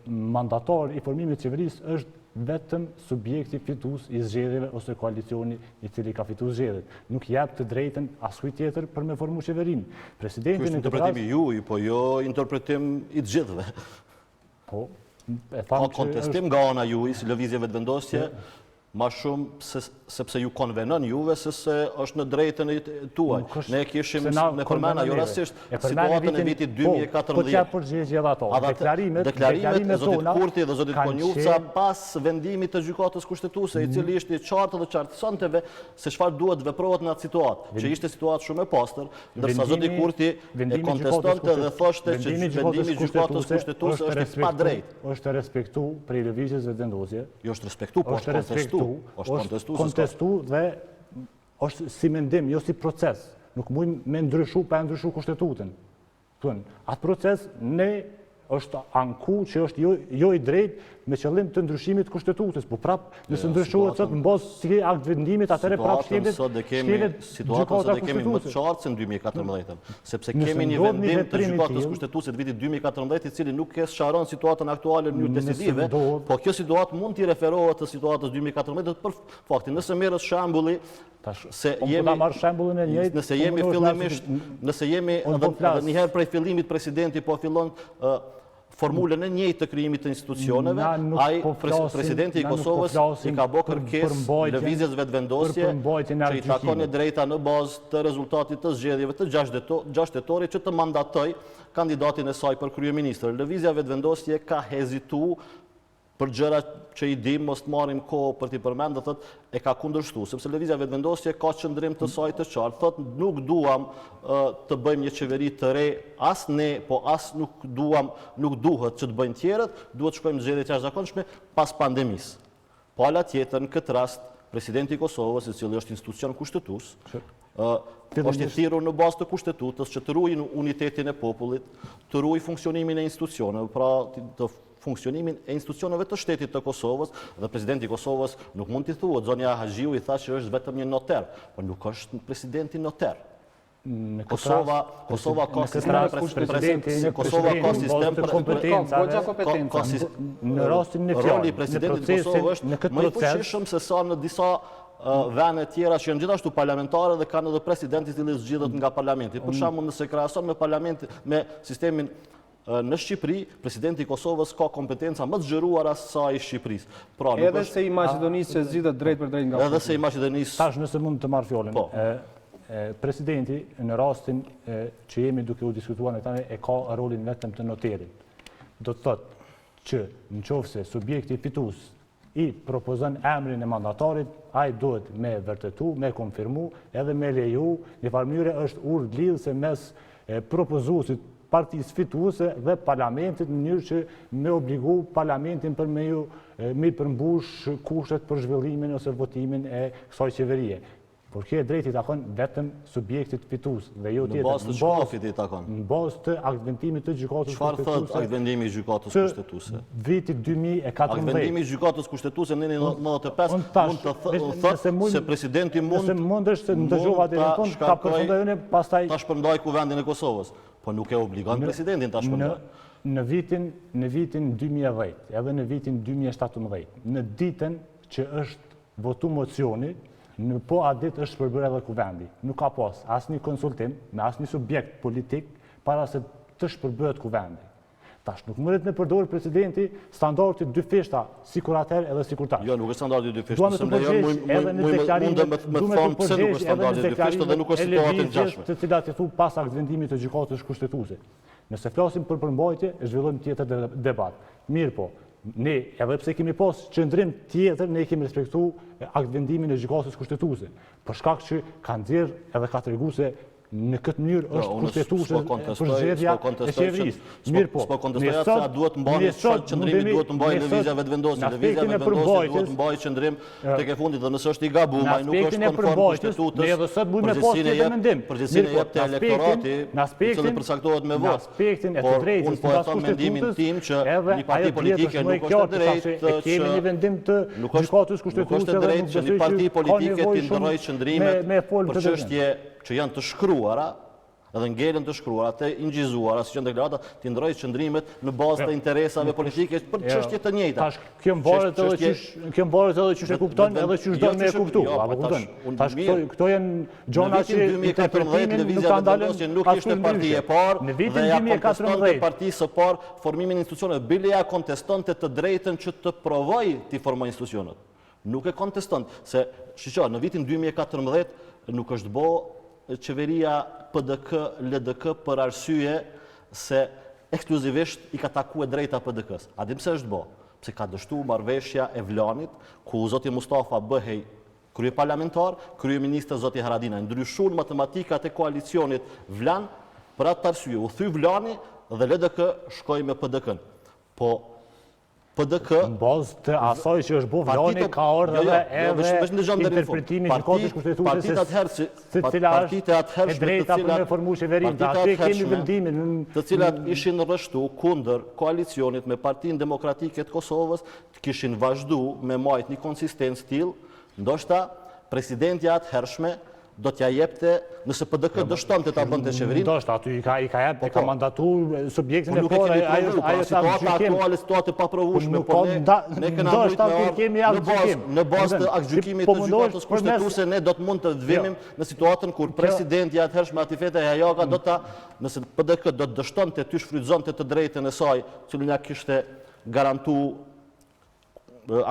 mandatar i formimit të qeverisë është vetëm subjekti fitues i zgjedhjeve ose koalicioni i cili ka fituar zgjedhjet. Nuk jep të drejtën askujt tjetër për me formu qeverinë. Presidenti në këtë rast, interpretimi juaj, po jo interpretim i të gjithëve. Po, ka kontestim nga ana juaj si lëvizje vetëvendosje, ma shumë sepse ju konvenon juve se se është në drejtën e tuaj. Ne kishim në përmena jo rastisht situatën e vitit 2014. Po që përgjigje edhe ato. Deklarimet e zotit Kurti dhe zotit Konjuvca pas vendimit të gjykatës kushtetuese, i cili ishte i qartë dhe qartësanteve se çfarë duhet veprohet në atë situatë, që ishte situatë shumë e pastër, ndërsa zoti Kurti e kontestonte dhe thoshte që vendimi i gjykatës kushtetuese është i padrejtë. Është respektuar prej lëvizjes vetëvendosje. Jo është respektuar, po është kontestuar. është kontestu dhe është si mendim, jo si proces. Nuk mujmë me ndryshu pa ndryshu kushtetutën. Atë proces është anku që është jo i drejt me qëllim të ndryshimit kushtetutës. Po prapë, nëse ndryshohet sot në bazë si akt vendimit, atëre prapë shkelet situatën sot e kemi më të qartë se në 2014. Sepse kemi një vendim të gjykatës kushtetuese të vitit 2014 i cili nuk e sqaron situatën aktuale në mënyrë decisive, po kjo situatë mund t'i referohet të situatës 2014 për faktin. Nëse merret shembulli se nëse jemi fillimisht, nëse jemi edhe një herë prej fillimit presidenti po fillon formulën e njëjtë të krijimit të institucioneve, presidenti i Kosovës i ka bërë kërkesë lëvizjes vetëvendosje që i takon e drejta në bazë të rezultatit të zgjedhjeve të 6 tetorit që të mandatoj kandidatin e saj për kryeministër. Lëvizja vetëvendosje ka hezitu për gjëra që i dim, mos të marrim kohë për t'i përmend, thot e ka kundërshtuar, sepse lëvizja vetëvendosje ka qëndrim të saj të qartë. Thot nuk duam të bëjmë një qeveri të re, as ne, po as nuk duhet që të bëjnë tjerët, duhet të shkojmë zgjedhje të jashtëzakonshme pas pandemisë. Pala tjetër, në këtë rast, presidenti i Kosovës, i cili është institucion kushtetues, është i thirrur në bazë të kushtetutës që të ruajë unitetin e popullit, të ruajë funksionimin e institucioneve, pra të funksionimin e institucioneve të shtetit të Kosovës, dhe presidenti i Kosovës nuk mund t'i thuhet, zonja Haxhiu i tha që është vetëm një noter, por nuk është presidenti noter. Kosova ka sistem për kompetenca. Në rastin në roli i presidentit të Kosovës është më i fuqishëm se sa në disa vende tjera që janë gjithashtu parlamentare dhe kanë edhe presidenti i cili zgjidhet nga parlamenti. Për shembull, nëse krahason me sistemin në Shqipëri, presidenti i Kosovës ka kompetenca më të zgjeruara se sa i Shqipërisë. Pra, edhe se i Maqedonisë që zgjidhet drejt për drejt nga. Edhe se i Maqedonisë. Tash nëse mund të marr fjalën. Presidenti në rastin që jemi duke u diskutuar ne tani e ka rolin vetëm të noterit. Do të thotë që në qoftë se subjekti fitues i propozon emrin e mandatarit, ai duhet me vërtetu, me konfirmu, edhe me leju, një farë mënyrë është urdhëlidhëse mes propozuesit partisë fituese dhe parlamentit në mënyrë që me obligu parlamentin për me përmbush kushtet për zhvillimin ose votimin e kësaj qeverie. Por kjo e drejti takon vetëm subjektit fitues dhe jo tjetër. Në bazë të shkafit i takon. Në bazë të aktvendimit të gjykatës kushtetuese. Çfarë thot aktvendimi i gjykatës kushtetuese? Vitit 2014. Aktvendimi i gjykatës kushtetuese në 1995 mund të thotë se presidenti mund nëse mundesh të ndëgjova deri në fund, ta përfundojmë pastaj ta shpërndaj kuvendin e Kosovës. Po nuk e obligon presidentin ta shpërndaj. Në vitin 2010, edhe në vitin 2017, në ditën që është votu mocioni, në po atë ditë është shpërbërë edhe kuvendi. Nuk ka pas asnjë konsultim me asnjë subjekt politik para se të shpërbëhet kuvendi. Tash nuk mëret me përdorë presidenti standardi dy fishta, sikur atëherë edhe sikur tash. Jo, nuk është standardi dy fishta, se ne mundem me thonë pse nuk është standardi dy fishta dhe nuk është situatë e ngjashme. Të cilat i thu pas aktvendimit të gjykatës kushtetuese. Nëse flasim për përmbajtje, zhvillojmë tjetër debat. Mirë po, ne, edhe pse kemi pas qëndrim tjetër, ne kemi respektu aktvendimin e gjykatës kushtetuese. Për shkak që ka nxjerrë edhe ka tregu se në këtë mënyrë është kushtetuese përzgjedhja e qeverisë. Mirë po, s'po kontestoj atë se duhet mbani qëndrimi duhet të mbajë lëvizja vetëvendosje. Lëvizja vetëvendosje duhet të mbajë qëndrim tek e fundit dhe nëse është i gabuar, ai nuk është konform kushtetutës. Ne edhe sot mund me pas tjetër mendim. Përgjithësinë jep te elektorati, i cili përcaktohet me votë. Në aspektin e të drejtës pas kushtetutës, edhe një parti politike nuk është e drejtë kemi një vendim të gjykatës kushtetuese dhe nuk besoj që një parti politike të ndërrojë qëndrimet për çështje që janë të shkruara, edhe ngelen të shkruara, të ingjizuara, si që në deklarata, të ndërrojë qëndrimet në bazë të interesave politike për çështje të njëjta. Tash, kjo mbaret edhe çysh e kupton, edhe çysh do me e kuptu. Tash, këto janë gjona që interpretimin nuk ka ndalën. Nuk ishte parti e parë dhe ja kontestonte partisë së parë formimin e institucioneve. Bile ja kontestonte të drejtën që të provojë të formojë institucionet. Nuk e konteston, se shiqo, në vitin 2014 nuk është bo qeveria PDK-LDK për arsye se ekskluzivisht i ka taku e drejta PDK-s. A dim pse është bo? Pse ka dështu marrëveshja e Vlanit, ku zoti Mustafa bëhej krye parlamentar, krye ministër zoti Haradinaj. Ndryshun matematikat e koalicionit Vlan, për atë arsye u thy Vlani dhe LDK shkoi me PDK-n. Po PDK në bazë të asaj që është bo Vlani ka ardhur edhe interpretimi i gjykatës kushtetuese se cila është e drejta për me formu qeverinë. Aty kemi vendimin të cilat ishin rrështu kundër koalicionit me Partinë Demokratike të Kosovës, kishin vazhdu me majt një konsistencë tillë, ndoshta presidenti atëhershme do t'ja jepte nëse PDK dështonte ta bënte qeverinë. Ndoshta aty i ka jep, ka mandatuar subjektin e parë, ajo situata aktuale, situatë pa provueshme, po ne kemi në bazë të aktgjykimit të gjykatës kushtetuese ne do të mund të vimim në situatën kur presidenti atëhershme Atifete Hajaga do ta, nëse PDK do të dështonte ty shfrytëzonte të drejtën e saj, cilën ja kishte garantuar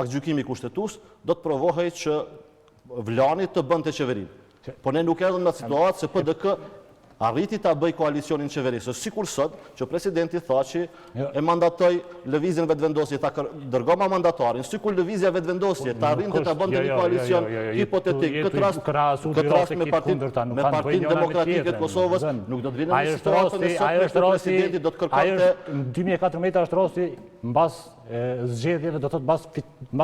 aktgjykimi kushtetues, do të provohej që Vlani të bënte qeverinë. Po ne nuk erdhëm në situatë se PDK arriti ta bëj koalicionin qeverisë. Sikur sot që presidenti Thaçi e mandatoi lëvizjen vetëvendosje ta dërgoma mandatarin, sikur lëvizja vetëvendosje ta arrinte ta bënte një koalicion hipotetik. Këtë rast me Partinë Demokratike të Kosovës nuk do të vinë në situatën e sotme që presidenti do të kërkonte. Në 2014 është rasti mbas zgjedhjeve, do thotë mbas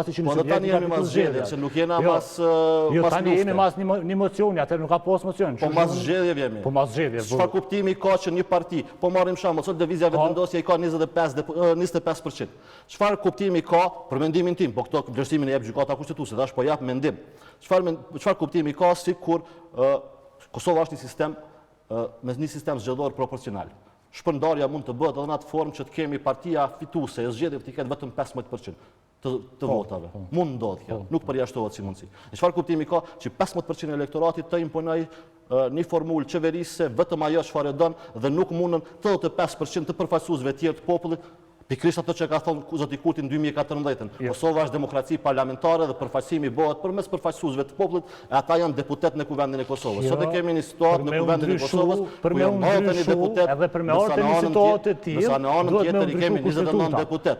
i Po tani jemi mas zgjedhjeve, se nuk jena mas lufte. Jo, tani jemi mas një mocioni, atëherë nuk ka pas mocion. Po mas zgjedhjeve jemi. Po mas zgjedhjeve. Çfarë kuptimi ka që një parti, po marrim shembull, sot lëvizja vetëvendosje i ka 25%. Çfarë kuptimi ka për mendimin tim, po këto vlerësimin e jep gjykata kushtetuese, tash po jap mendim. Çfarë kuptimi ka sikur Kosova është një sistem me një sistem zgjedhor proporcional. Shpërndarja mund të bëhet edhe në atë formë që të kemi partia fituese e zgjedhjeve të ketë vetëm 15% të votave. Mund ndodh kjo, nuk përjashtohet si mundësi. Çfarë kuptimi ka që 15% e elektoratit të imponoj një formulë qeverisë vetëm ajo çfarë don dhe nuk mundën 85% të përfaqësuesve të tjerë të popullit. Pikërisht ato që ka thonë zoti Kurti në 2014. Kosova është demokraci parlamentare dhe përfaqësimi bëhet përmes përfaqësuesve të popullit, e ata janë deputet në kuvendin e Kosovës. Sot e kemi një situatë në kuvendin e Kosovës ku janë 20 deputet, edhe për me ardhur në situatë të tillë, në anën tjetër i kemi 29 deputet.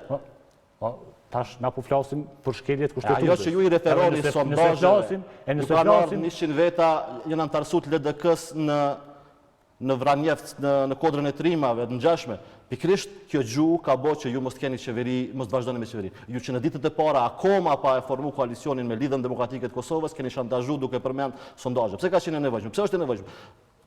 Tash na po flasim për shkeljet kushtetutës. Ajo që ju i referoni sondazhe, nëse kanë ardhur flasim 100 veta janë antarësut LDK-s në Vranjevc, në kodrën e trimave, në ngjashme. Pikërisht kjo gjuhë ka bërë që ju mos keni qeveri, mos vazhdoni me qeveri. Ju që në ditët e para akoma pa e formu koalicionin me Lidhën Demokratike të Kosovës, keni shantazhu duke përmend sondazhe. Pse ka qenë e nevojshme? Pse është e nevojshme?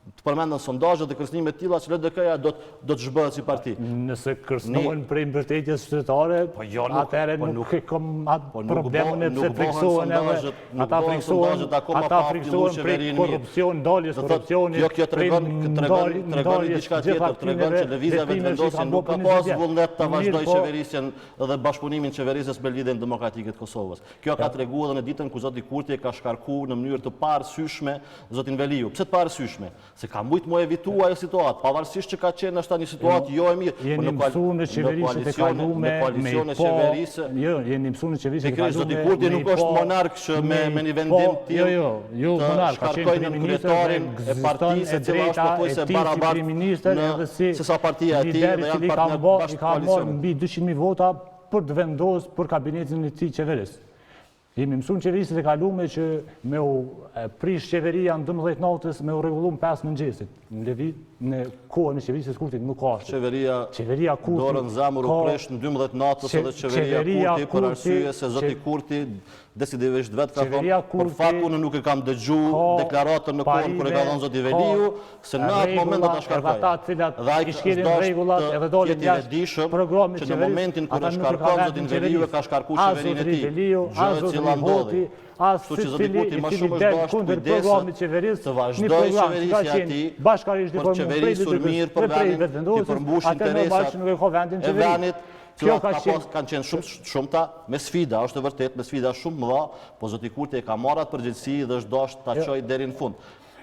Të përmendën sondazhe dhe kërcënime të tilla që LDK-ja do të zhbëhet si parti. Nëse kërcënohen prej mbështetjes shtetare, atëherë nuk e kam atë problemin e pse friksohen edhe ata friksohen prej korrupsion, daljes korrupsionit. Kjo tregon diçka tjetër, tregon që lëvizjeve të vendosin nuk ka pas vullnet ta vazhdoj qeverisjen dhe bashkëpunimin qeverisjes me Lidhjen Demokratike të Kosovës. Kjo ka treguar edhe në ditën ku zoti Kurti e ka shkarkuar në mënyrë të parësyeshme zotin Veliu. Pse të parësyeshme? Se ka mujt më evitu ajo situatë, pavarësisht që ka qenë është një situatë jo e mirë. Jeni mësuar në qeverisjet e kalume me jeni mësuar në qeverisjet e kalume. Pikërisht zoti Kurti nuk është monark që me një vendim tillë të shkarkojnë kryetarin e partisë e cila është pothuajse barabartë se sa partia e tij dhe janë partner bashkë ka marrë mbi 200.000 vota për të vendosur për kabinetin e tij qeveris. Jemi mësuar në qeverisjet e kalume që me u prish qeveria në 12 natës me u rregulluar 5 mëngjesit. Në kohën e qeverisjes Kurtit nuk ka ashtu. Qeveria Kurti dorën zemër u presh në 12 natës edhe qeveria Kurti për arsye se zoti Kurti decidivisht vetë ka thonë për fakun nuk e kam dëgjuar deklaratën në kohën kur e ka dhënë zoti Veliu se në atë moment do ta shkarkoj. Ata të cilat i shkelin rregullat edhe dolën jashtë programit që në momentin kur e shkarkon zotin Veliu e ka shkarkuar qeverinë e tij. Gjë e cila ndodhi. Kështu që zoti Kurti më shumë është dashur kujdes të vazhdojë qeverisja e tij bashkërisht për qeverisur mirë për vendin, të përmbush interesat e vendit, cilat kanë qenë shumëta me sfida, është e vërtet me sfida shumë mëdha, po zoti Kurti e ka marrë atë përgjegjësi dhe është dashur ta çojë deri në fund.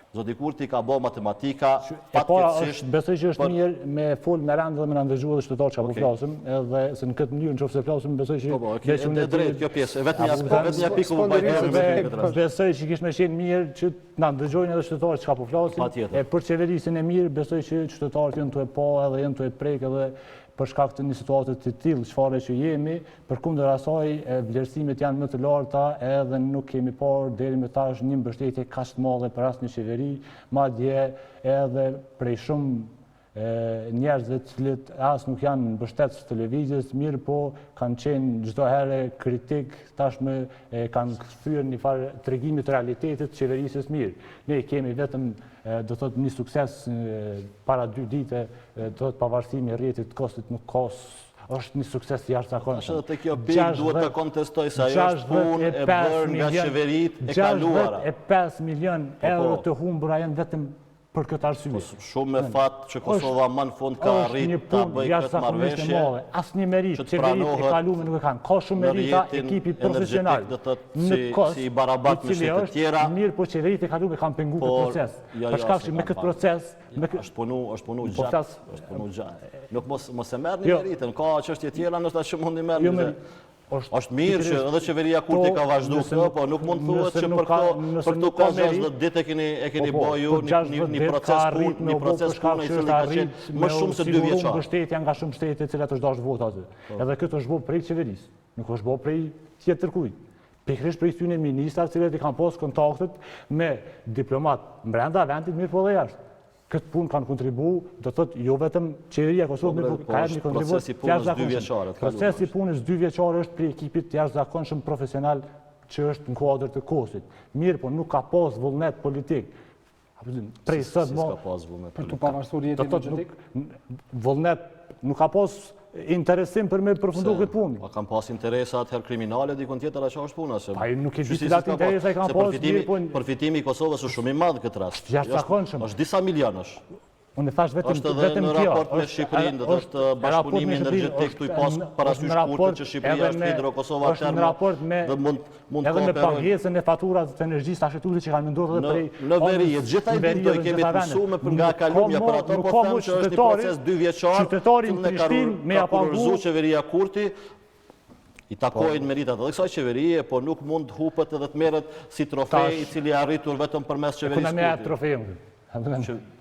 Zoti Kurti ka bërë matematika, fatkeqësisht. Besoj që është mirë me fol me rand dhe me ndëgjuar dhe shtetëror çka po flasim, edhe se në këtë mënyrë nëse flasim besoj që është drejt kjo pjesë, vetëm një pikë ku bëjmë. Besoj që kish më qenë mirë që na ndëgjojnë edhe shtetëror çka po flasim. E për qeverisjen e mirë besoj që qytetarët janë tu e pa edhe janë tu e prek edhe për shkak të një situate të tillë çfarë që jemi, përkundër asaj vlerësimet janë më të larta edhe nuk kemi parë deri më tash një mbështetje kaq të madhe për asnjë qeveri, madje edhe prej shumë njerëzve të cilët as nuk janë mbështetës të lëvizjes, mirë po kanë qenë çdo herë kritik, tashmë kanë kthyer një farë tregimi të realitetit të qeverisjes mirë. Ne kemi vetëm do të thotë një sukses para 2 ditë, do të thotë pavarësimi i rrjetit të kostit nuk ka është një sukses i jashtëzakonshëm. Ashtu te kjo pikë duhet të kontestoj se ajo është punë e bërë nga qeveritë e kaluara. 65 milion euro të humbura janë vetëm për këtë arsye. Shumë me fat që Kosova më në fund ka arritur ta bëjë këtë marrëveshje. Asnjë merit qeveritë e kaluara nuk e kanë. Ka shumë merita ekipi profesional. Si i barabartë me shtetet të tjera. Mirë, po qeveritë e kaluara kanë penguar këtë proces. Për shkak që me këtë proces është punu gjatë. Nuk mos e merrni meritën, ka çështje tjera ndoshta që mundi merrni. Është mirë që edhe qeveria Kurti ka vazhduar, po nuk mund thuhet që për këto 60 ditë e keni bërë ju një proces pune i cili ka qenë më shumë se 2 vjeçar. Mbështetja nga shumë shtete të cilat është dashur vota aty. Edhe këtë është bërë prej qeverisë, nuk është bërë prej tjetër kujt. Pikërisht prej tyne ministrat të cilët i kanë pas kontaktet me diplomat brenda vendit, mirë po dhe jashtë. Këtë punë kanë kontribuar, do thotë jo vetëm qeveria e Kosovës, por ka një kontribut jashtëzakonshëm. Procesi i punës 2 vjeçare është prej ekipit jashtëzakonshëm profesional që është në kuadër të kosit. Mirë, po nuk ka pas vullnet politik. Prej sot më për të pavarësuar jetën buxhetik. Vullnet nuk ka pas interesim për me përfundu këtë punë. Kam pas interesa atëherë kriminale dikon tjetër ajo është puna. Pa nuk e di cilat interesa i kanë pas. Përfitimi i Kosovës është shumë i madh këtë rast. Jashtëzakonshëm. Është disa milionësh. Unë thash vetëm kjo. Është edhe në raport me Shqipërinë, do të bashkëpunimi energjetik këtu i pas parasysh Kurtit që Shqipëria është hidro Kosova termo dhe mund edhe me pagesën e faturave të energjisë tash këtu që kanë menduar edhe prej në veri, të gjitha i ditë i kemi të mësuar për nga kalumja për ato, po them që është një proces 2 vjeçar. Qytetarin Prishtinë me apagu qeveria Kurti i takojnë meritat edhe kësaj qeverie, po nuk mund hupet edhe të merret si trofej i cili arritur vetëm përmes qeverisë Kurti.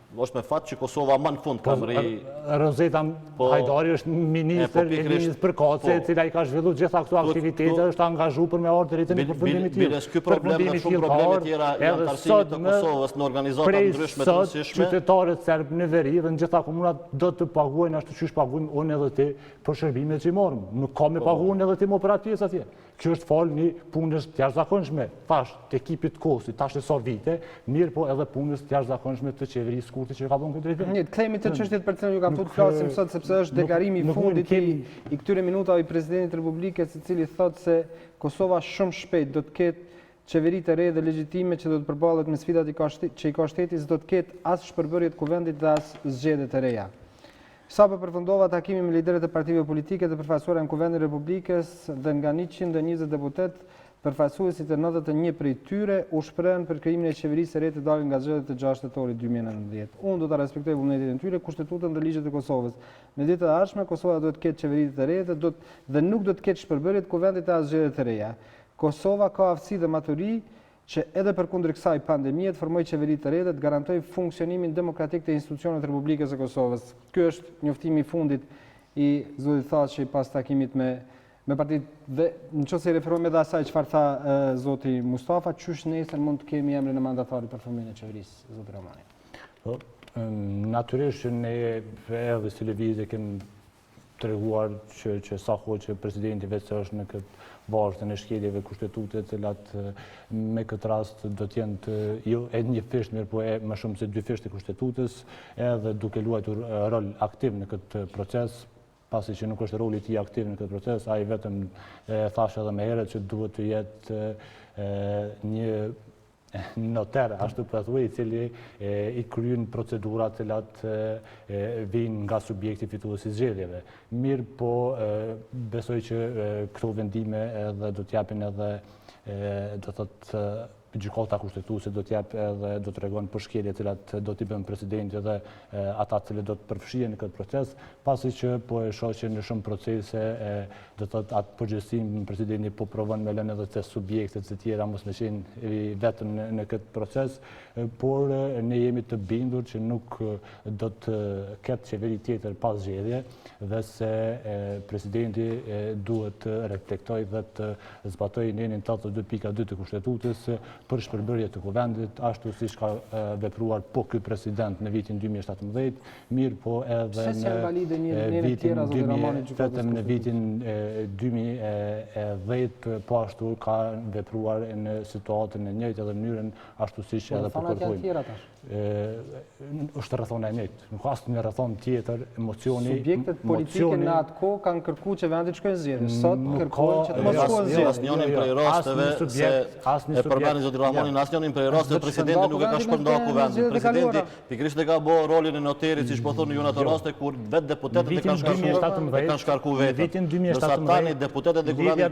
është me fat që Kosova më në fund ka mri... Rozeta Hajdari është ministër e linjës përkatëse, cila i ka zhvillu gjitha këto aktivitete, është angazhu për me ardhë dritën e përfundimit tillë. Bires, ky problem dhe shumë probleme tjera janë tarësimit të Kosovës në organizata ndryshme të nësishme. Prej sot, qytetarët serbë në veri dhe në gjitha komunat do të paguajnë ashtu që paguajmë unë edhe ti për shërbimet që i morëm. Nuk ka me paguajnë edhe ti më për atë pjesë atje. Kjo është falë një punës të jashtëzakonshme, thash të ekipit Kosit, tash e so vite, mirë po edhe punës të jashtëzakonshme të qeverisë kurti që ka bënë këtë drejtim. Një kthehemi të çështjet për cilën ju kam thënë flasim sot sepse është dekarimi i fundit i këtyre minutave i presidentit të Republikës, i cili thotë se Kosova shumë shpejt do të ketë qeveri të re dhe legjitime që do të përballet me sfidat që i ka shteti, s'do të ketë as shpërbërje të kuvendit dhe as zgjedhje të reja. Sapo përfundova takimi me liderët e partive politike të përfaqësuara në Kuvendin e Republikës dhe nga 120 deputet, përfaqësuesit e 91 prej tyre u shprehen për krijimin e qeverisë së re të dalë nga zgjedhjet e 6 tetorit 2019. Unë do ta respektoj vullnetin e tyre, kushtetutën dhe ligjet e Kosovës. Në ditët e ardhshme Kosova do të ketë qeveri të re dhe nuk do të ketë shpërbërje të kuvendit as zgjedhje të reja. Kosova ka aftësi dhe maturi që edhe përkundër kësaj pandemie të formoj qeveri të re dhe të garantoj funksionimin demokratik të institucioneve të Republikës së Kosovës. Ky është njoftimi i fundit i zotit Thaçi pas takimit me partitë dhe nëse referohemi edhe asaj çfarë tha zoti Mustafa, çysh nesër mund të kemi emrin e mandatarit për formimin e qeverisë, zoti Romani. Natyrisht që ne edhe si lëvizje kemi treguar që sa kohë që presidenti vetë është në këtë vazhdën e shkeljeve kushtetute, të cilat me këtë rast do të jenë jo edhe një fisht, mirë po më shumë se 2 fisht të kushtetutës, edhe duke luajtur rol aktiv në këtë proces, pasi që nuk është roli i tij aktiv në këtë proces, ai vetëm thash edhe më herët që duhet të jetë një noter, ashtu për thuaj, i cili i kryen procedurat të cilat vijnë nga subjekti fitues i zgjedhjeve. Mirë po besoj që këto vendime edhe do t'japin edhe do thotë gjykata kushtetuese do t'jap edhe do të tregon për shkelje të cilat do t'i bën presidenti dhe ata të cilët do të përfshihen në këtë proces, pasi që po e shoh që në shumë procese do thotë atë përgjegjësinë presidenti po provon me lënë edhe të subjektet të tjera mos me qenë vetëm në këtë proces, por ne jemi të bindur që nuk do të ketë qeveri tjetër pas zgjedhje dhe se presidenti duhet të reflektojë dhe të zbatojë nenin 82.2 të kushtetutës për shpërbërje të kuvendit, ashtu siç ka vepruar po ky president në vitin 2017, mirë po edhe në vitin 2010, po ashtu ka vepruar në situatën e njëjtë edhe mënyrën ashtu siç edhe po kërkojmë. Është rrethona e njëjtë, nuk ka asnjë rrethon tjetër, emocioni. Subjektet politike në atë kohë kanë kërkuar që vendi të shkojë në zgjedhje. Sot kërkojnë që të mos shkojnë në zgjedhje. Asnjënin prej rasteve se e përmendni zoti Ramonin, asnjënin prej rasteve presidenti nuk e ka shpërndar kuvendin. Presidenti pikërisht e ka bërë rolin e noterit, siç po thonë ju në ato raste kur vetë deputetët e kanë shkarkuar vetë. Vitin 2017 deputetët e kuvendit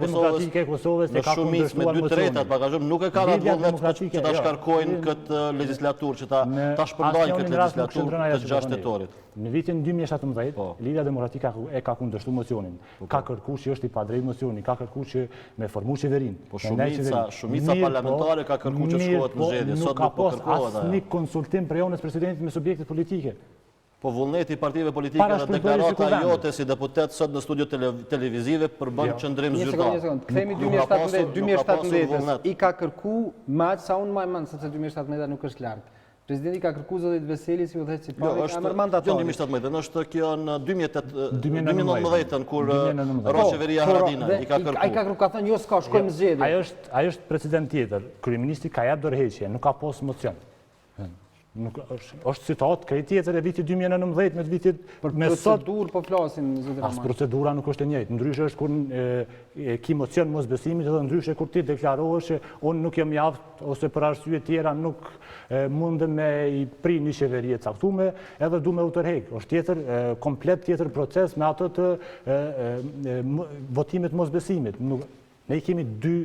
të Kosovës në shumicë me 2/3 bagazhëm nuk e kanë atë që ta shkarkojnë këtë legjislaturë që ta shpërndajnë këtë legjislaturë të 6 tetorit. Në vitin 2017, Liga Demokratike e ka kundërshtuar mocionin. Ka kërkuar që është i padrejtë mocioni, ka kërkuar që me formu qeverinë. Po shumica parlamentare ka kërkuar që shkohet në zgjedhje, sot nuk po kërkohet ajo. Asnjë konsultim për jonës presidentit me subjektet politike. Po vullneti i partive politike dhe deklarata jote si deputet sot në studio televizive përbën qëndrim zyrtar. Kthehemi 2017 i ka kërkuar më aq sa unë më mend sepse 2017 nuk është larg. Presidenti ka kërkuar zotit Veseli si udhëheqës i parë, emër mandatori. Jo 2017, është kjo në 2019 kur ro qeveria Haradina i ka kërkuar. Ai ka kërkuar, ka thënë jo s'ka, shkojmë në zgjedhje. Ai është president tjetër. Kryeministri ka jap dorëheqje, nuk ka pas mocion. Është citat krejt tjetër e vitit 2019 me vitit me sot. Procedurë po flasim zotë Ramani. As procedura nuk është e njëjtë. Ndryshe është kur ki mocion mosbesimit dhe ndryshe kur ti deklarohesh që unë nuk jam mjaft ose për arsye tjera nuk mundem me i pri një qeveri e caktuar, edhe du me u tërheq. Është tjetër komplet tjetër proces me ato të votimit mosbesimit. Ne kemi dy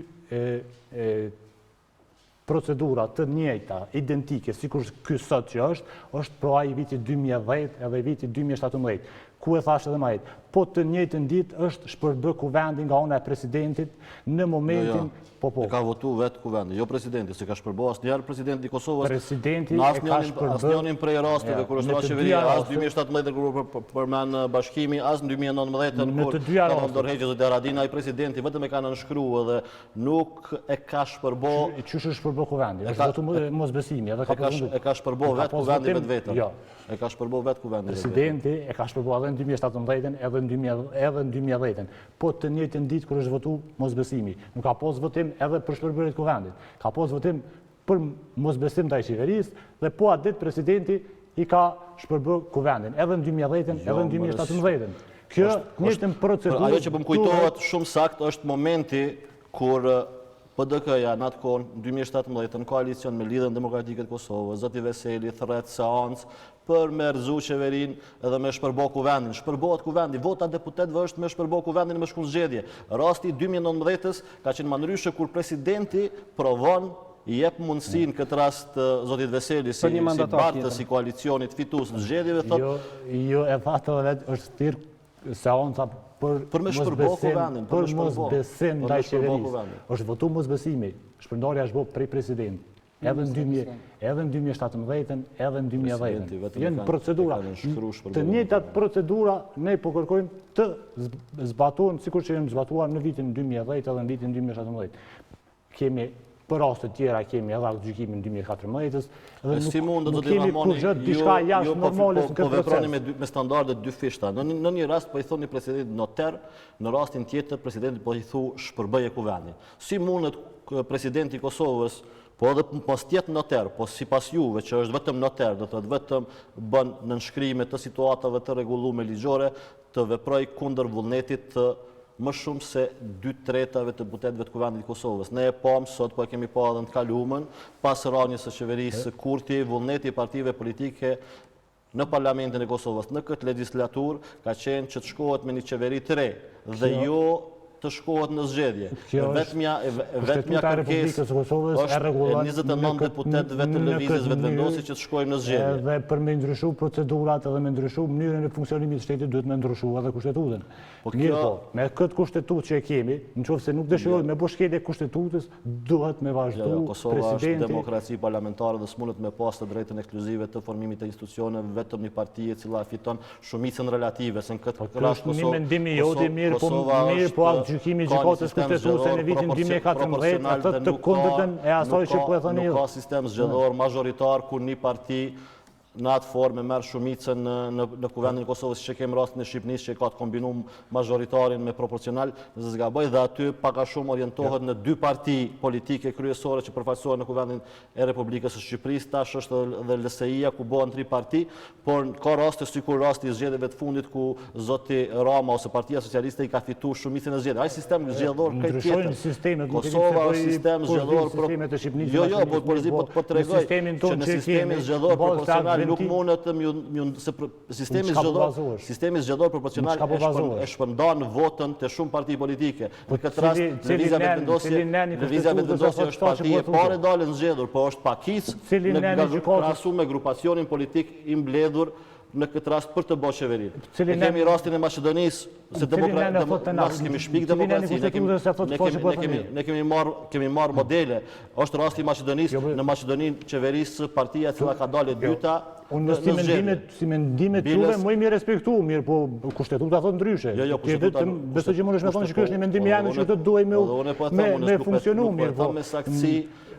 procedura të njëjta, identike, sikur ky sot që është pro ai i vitit 2010 edhe i vitit 2017. ku e thashë edhe më herët, po të njëjtën ditë është shpërbë kuvendi nga ana e presidentit në momentin po. E ka votu vetë kuvendi, jo presidenti, se ka shpërbo asnjëherë presidenti i Kosovës. Presidenti në e ka shpërbë asnjërin prej rasteve kur është qeveria, as 2017 kur përmend bashkimi, as në 2019 kur ka ndërheqje zoti Haradinaj, presidenti vetëm e ka nënshkruar dhe nuk e ka shpërbo. Çysh është shpërbo kuvendi? Është votu mosbesimi, edhe ka e ka shpërbo vetë kuvendi vetëm. E ka shpërbo vetë kuvendi. Presidenti e ka shpërbo edhe në 2017-ën, edhe në 2010-ën. Po të njëjtën ditë kur është votu mosbesimi, nuk ka pas votim edhe për shpërbërjen e kuvendit. Ka pas votim për mosbesim ndaj qeverisë dhe po atë ditë presidenti i ka shpërbë kuvendin, edhe në 2010-ën, edhe në 2017-ën. Kjo njëjtën procedurë. Ajo që po më kujtohet shumë sakt është momenti kur PDK-ja në atë kohë, në 2017, në koalicion me Lidhjen Demokratike të Kosovës, zoti Veseli thret seancë për me rëzu qeverin edhe me shpërbo kuvendin. Shpërbohet kuvendi, vota deputetëve është me shpërbo kuvendin me shkun zgjedhje. Rasti 2019 ka qenë më ndryshe kur presidenti provon i jep mundësin këtë rast zotit Veseli si bartës i koalicionit fitus në zgjedhjeve, thotë. Jo, e fatë edhe është thirrë seanca për me shpërbo kuvendin, për mosbesim ndaj qeverisë. Është votu mosbesimi, shpërndarja është bërë prej presidentit. Edhe në 2017-ën, edhe në 2010-ën. Jenë procedura. Të njëjtat procedura ne po kërkojmë të zbatohen sikur që jemi zbatuar në vitin 2010 edhe në vitin 2017. Kemi për raste tjera kemi edhe gjykimin 2014-ës dhe nuk kemi kurrë diçka jashtë normale në këtë proces. Po veproni me standarde dy fishta. Në një rast po i thoni presidentit noter, në rastin tjetër presidenti po i thu shpërbëje kuvendi. Si mundet presidenti i Kosovës, po edhe pas tjetë noter, po sipas juve që është vetëm noter, do të thotë vetëm bën nënshkrime të situatave të rregulluara ligjore, të veproj kundër vullnetit më shumë se 2/3 të deputetëve të kuvendit të Kosovës. Ne e pam sot, po e kemi pa edhe në të kaluamën, pas rënies së qeverisë së Kurti, vullneti i partive politike në Parlamentin e Kosovës në këtë legjislaturë ka qenë që të shkohet me një qeveri të re dhe jo të shkohet në zgjedhje. Vetmja kërkesë është 29 deputetëve të lëvizjes vetëvendosi që të shkojmë në zgjedhje. Edhe për me ndryshu procedurat edhe me ndryshu mënyrën e funksionimit të shtetit duhet me ndryshu edhe kushtetutën. Mirë po, me këtë kushtetutë që e kemi, nëse nuk dëshirojmë me boshketje e kushtetutës, duhet me vazhdu Kosova është demokraci parlamentare dhe s'mundet me pas të drejtën ekskluzive të formimit të institucioneve vetëm një parti e cila fiton shumicën relative, se në këtë rast gjykimi gjykatës kushtetuse në vitin 2014, atë të kundërtën e asaj që po e thoni ju. Nuk ka sistem zgjedhor majoritar ku një parti në atë formë merr shumicën në kuvendin e Kosovës, siç e kemi rastin e Shqipërisë që ka të kombinuar majoritarin me proporcional, nëse zgaboj, dhe aty pak a shumë orientohet në dy parti politike kryesore që përfaqësohen në kuvendin e Republikës së Shqipërisë. Tash është edhe LSI-ja ku bëhen 3 parti, por ka raste sikur rasti i zgjedhjeve të fundit ku zoti Rama ose Partia Socialiste i ka fituar shumicën e zgjedhjeve. Ai sistem zgjedhor këtë tjetër. Kosova është sistem zgjedhor. Jo, po tregoj që në sistemin zgjedhor proporcional nuk mundet se sistemi zgjedhor proporcional e shpërndan votën të shumë parti politike. Në këtë rast lëvizja vetëvendosje është parti e parë dalë në zgjedhur, po është pakicë në krahasuar me grupacionin politik i mbledhur në këtë rast për të bërë qeverinë. Ne kemi rastin e Maqedonisë, se demokratisë kemi shpik demokraci, ne kemi marrë modele. Është rasti i Maqedonisë, në Maqedoninë qeverisë partia e cila ka dalë e dyta. Unë si mendimet tuve më i respektu, mirë, po kushtetuta thot ndryshe. Besoj që mundesh me thonë që kjo është një mendim jam që këtë duaj me funksionu, mirë, po.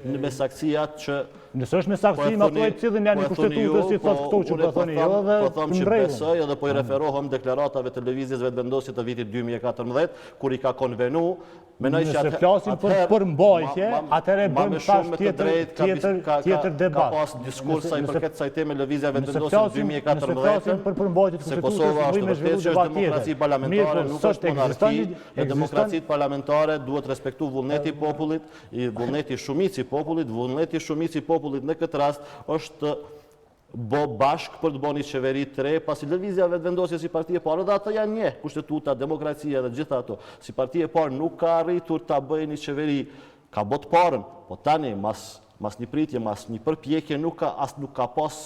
Me saksijat që nëse është me saksi, ma thuaj cilin janë i kushtetutës si thot këto që po thoni jo dhe po them që besoj edhe po i referohem deklaratave të lëvizjes vetëvendosje të vitit 2014 kur i ka konvenu. Nëse flasim për mbajtje, atëherë bën tash tjetër debat. Ka pas diskurs sa i përket kësaj teme lëvizja vetëvendosje në 2014. Nëse flasim për mbajtje të se Kosova është vërtet që është demokraci parlamentare, nuk është monarki, e demokracitë parlamentare duhet respektu vullneti i popullit, vullneti shumicë i popullit, vullneti shumicë i popullit në këtë rast është bo bashk për të bërë një qeveri të re, pasi lëvizja vetëvendosje si parti e parë, dhe ato janë një, kushtetuta, demokracia dhe gjitha ato. Si parti e parë nuk ka arritur ta bëjë një qeveri, ka bot parën, po tani mas mas një pritje, mas një përpjekje, nuk ka pas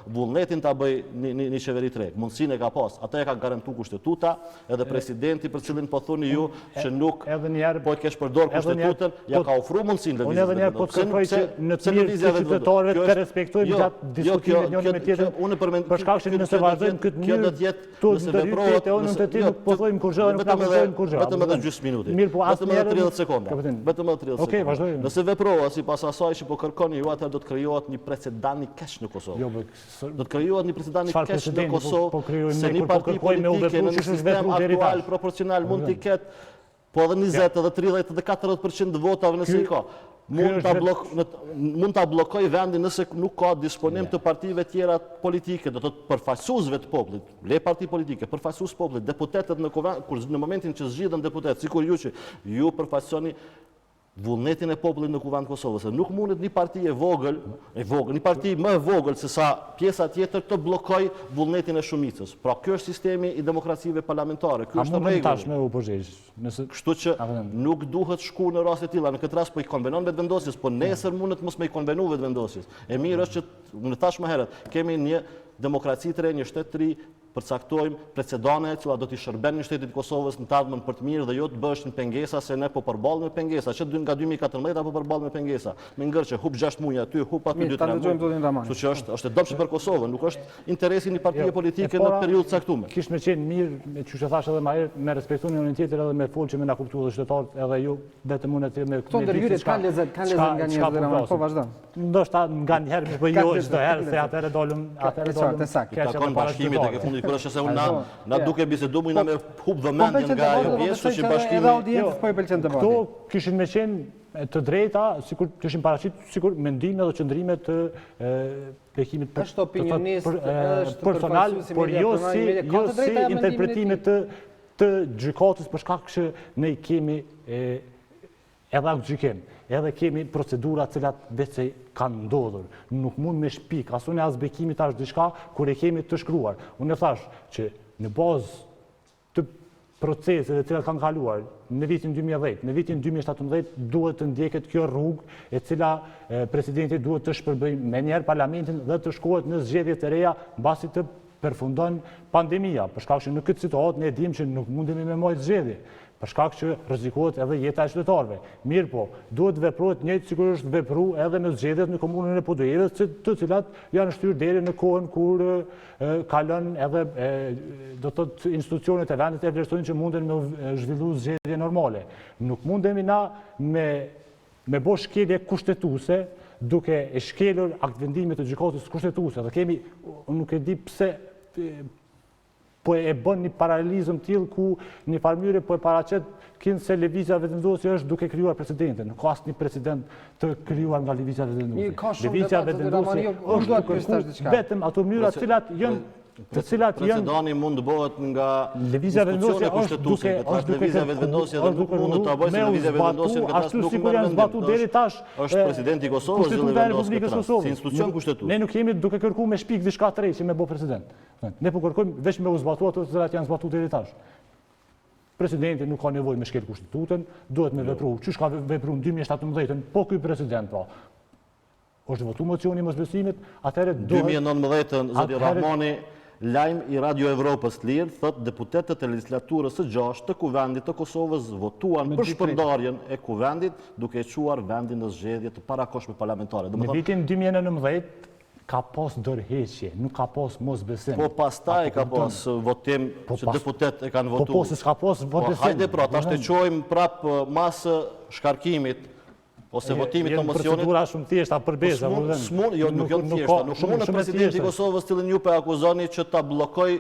vullnetin ta bëj një qeveri të re. Mundësinë e ka pas. Atë e ka garantuar kushtetuta, edhe presidenti për cilin po thoni ju që nuk po e kesh përdor kushtetutën, ja ka ofruar mundësinë lëvizjes. Unë edhe njerë po të kërkoj që në të mirë të qytetarëve të respektojmë gjatë diskutimit njëri me tjetrin, për shkak që nëse vazhdojmë këtë mënyrë, të ndërhyjet e unë të ti nuk po thojmë kur gjë, nuk na vazhdojmë kur gjë. Vetëm edhe gjysmë minuti. Mirë, po vetëm edhe 30 sekonda. Vetëm edhe 30 sekonda. Okej, vazhdojmë. Nëse veprohet sipas asaj që po kërkoni ju, atëherë do të krijohet një precedent i keq në Kosovë. Do të krijohet një precedent i keq në Kosovë, se një parti politike në një sistem aktual proporcional mund të ketë po edhe 20, edhe 30, edhe 40% të votave nëse i ka. Mund ta bllokoj vendin nëse nuk ka disponim të partive tjera politike, do të thotë përfaqësuesve të popullit, le parti politike, përfaqësues të popullit, deputetët në momentin që zgjidhen deputet, sikur ju që ju përfaqësoni vullnetin e popullit në kuvend Kosovës. Nuk mundet një parti e vogël, një parti më e vogël se sa pjesa tjetër të bllokoj vullnetin e shumicës. Pra ky është sistemi i demokracive parlamentare. Ky është rregull. Kështu që nuk duhet shku në raste të tilla. Në këtë rast po i konvenon vetëvendosjes, po nesër mundet mos me i konvenu vetëvendosjes. E mirë është që në thash më herët, kemi një demokraci të re, një shtet të ri, përcaktojmë precedane që do t'i shërben një shtetit Kosovës në tardhmen për të mirë dhe jo të bësh në pengesa se ne po përballemi me pengesa, që nga 2014 apo përballemi me pengesa. Me ngër që hub 6 muaj aty, hub aty 2-3 muaj. Kështu që është e dobshme për Kosovën, nuk është interesi një partie politike në periudhë caktuar. Kish më qenë mirë, me çu që thash edhe më herë, me respektuar njërin tjetër edhe me fol që më na kuptuan edhe qytetarët, edhe ju vetëm unë aty me këto ndërhyrjet kanë lezet nga njerëzit, po vazhdon. Ndoshta nganjëherë po jo çdo herë se atëherë dolëm takon bashkimit tek fundit kur është se unë na duke bisedu mujna me hub vëmendjen nga ajo pjesë që bashkimi edhe audiencës po i pëlqen debati. Kto kishin më qenë të drejta, sikur të ishin paraqitur sikur mendime dhe qëndrime të pekimit personal, por jo si interpretime të gjykatës për shkak që ne kemi edhe atë gjykim, edhe kemi procedura cilat vetë kanë ndodhur. Nuk mund me shpik, as unë as bekimi tash diçka kur e kemi të shkruar. Unë e thash që në bazë të proceseve të cilat kanë kaluar në vitin 2010, në vitin 2017 duhet të ndjeket kjo rrugë e cila presidenti duhet të shpërbëjë me njerë parlamentin dhe të shkohet në zgjedhje të reja mbasi të përfundon pandemia, për shkak që në këtë situatë ne dimë që nuk mundemi me majtë zgjedhje, për shkak që rrezikohet edhe jeta e qytetarëve. Mirë po, duhet veprohet njëjtë sikur është vepruar edhe në zgjedhjet në komunën e Podujevës, të cilat janë shtyrë deri në kohën kur kalon edhe do të thotë institucionet e vendit e vlerësojnë që munden me zhvillu zgjedhje normale. Nuk mundemi na me bo shkelje kushtetuese duke e shkelur aktvendimet të gjykatës kushtetuese. Dhe kemi, nuk e di pse po e bën një paralelizëm tillë ku një farmyre po e paraqet kinë se lëvizja vetëvendosje është duke krijuar precedentin. Nuk ka asnjë precedent të krijuar nga lëvizja vetëvendosje. Lëvizja vetëvendosje është vetëm ato mënyra të cilat janë Precedani mund të bëhet nga institucione kushtetuese, lëvizja vetëvendosje dhe nuk mund të bëjë se lëvizja vetëvendosje në këtë rast nuk mund të vendos. Është presidenti i Kosovës dhe vendos këtë rast, si institucion kushtetues. Ne nuk jemi duke kërkuar me shpik diçka të re që me bë president. Ne po kërkojmë vetëm me u zbatuar ato të cilat janë zbatuar deri tash. Presidenti nuk ka nevojë me shkel kushtetutën, duhet me vepruar çish ka vepruar në 2017-ën, po ky president po. Është votu mocioni i mosbesimit, atëherë 2019-ën zoti Rahmani lajm i Radio Evropës të Lirë thot deputetët e legislaturës së 6 të kuvendit të Kosovës votuan për shpërndarjen e kuvendit duke e quar vendin në zgjedhje të parakohshme parlamentare. Në vitin 2019 ka pas dorëheqje, nuk ka pas mosbesim. Po pastaj ka pas votim që deputet e kanë votuar. Po s'ka pas votim. Hajde pra, tash të çojmë prap mas shkarkimit ose votimit të mocionit. Procedura shumë thjeshta për beza. Jo, nuk janë thjeshta. Nuk mund presidenti i Kosovës të ju po akuzoni që ta bllokoj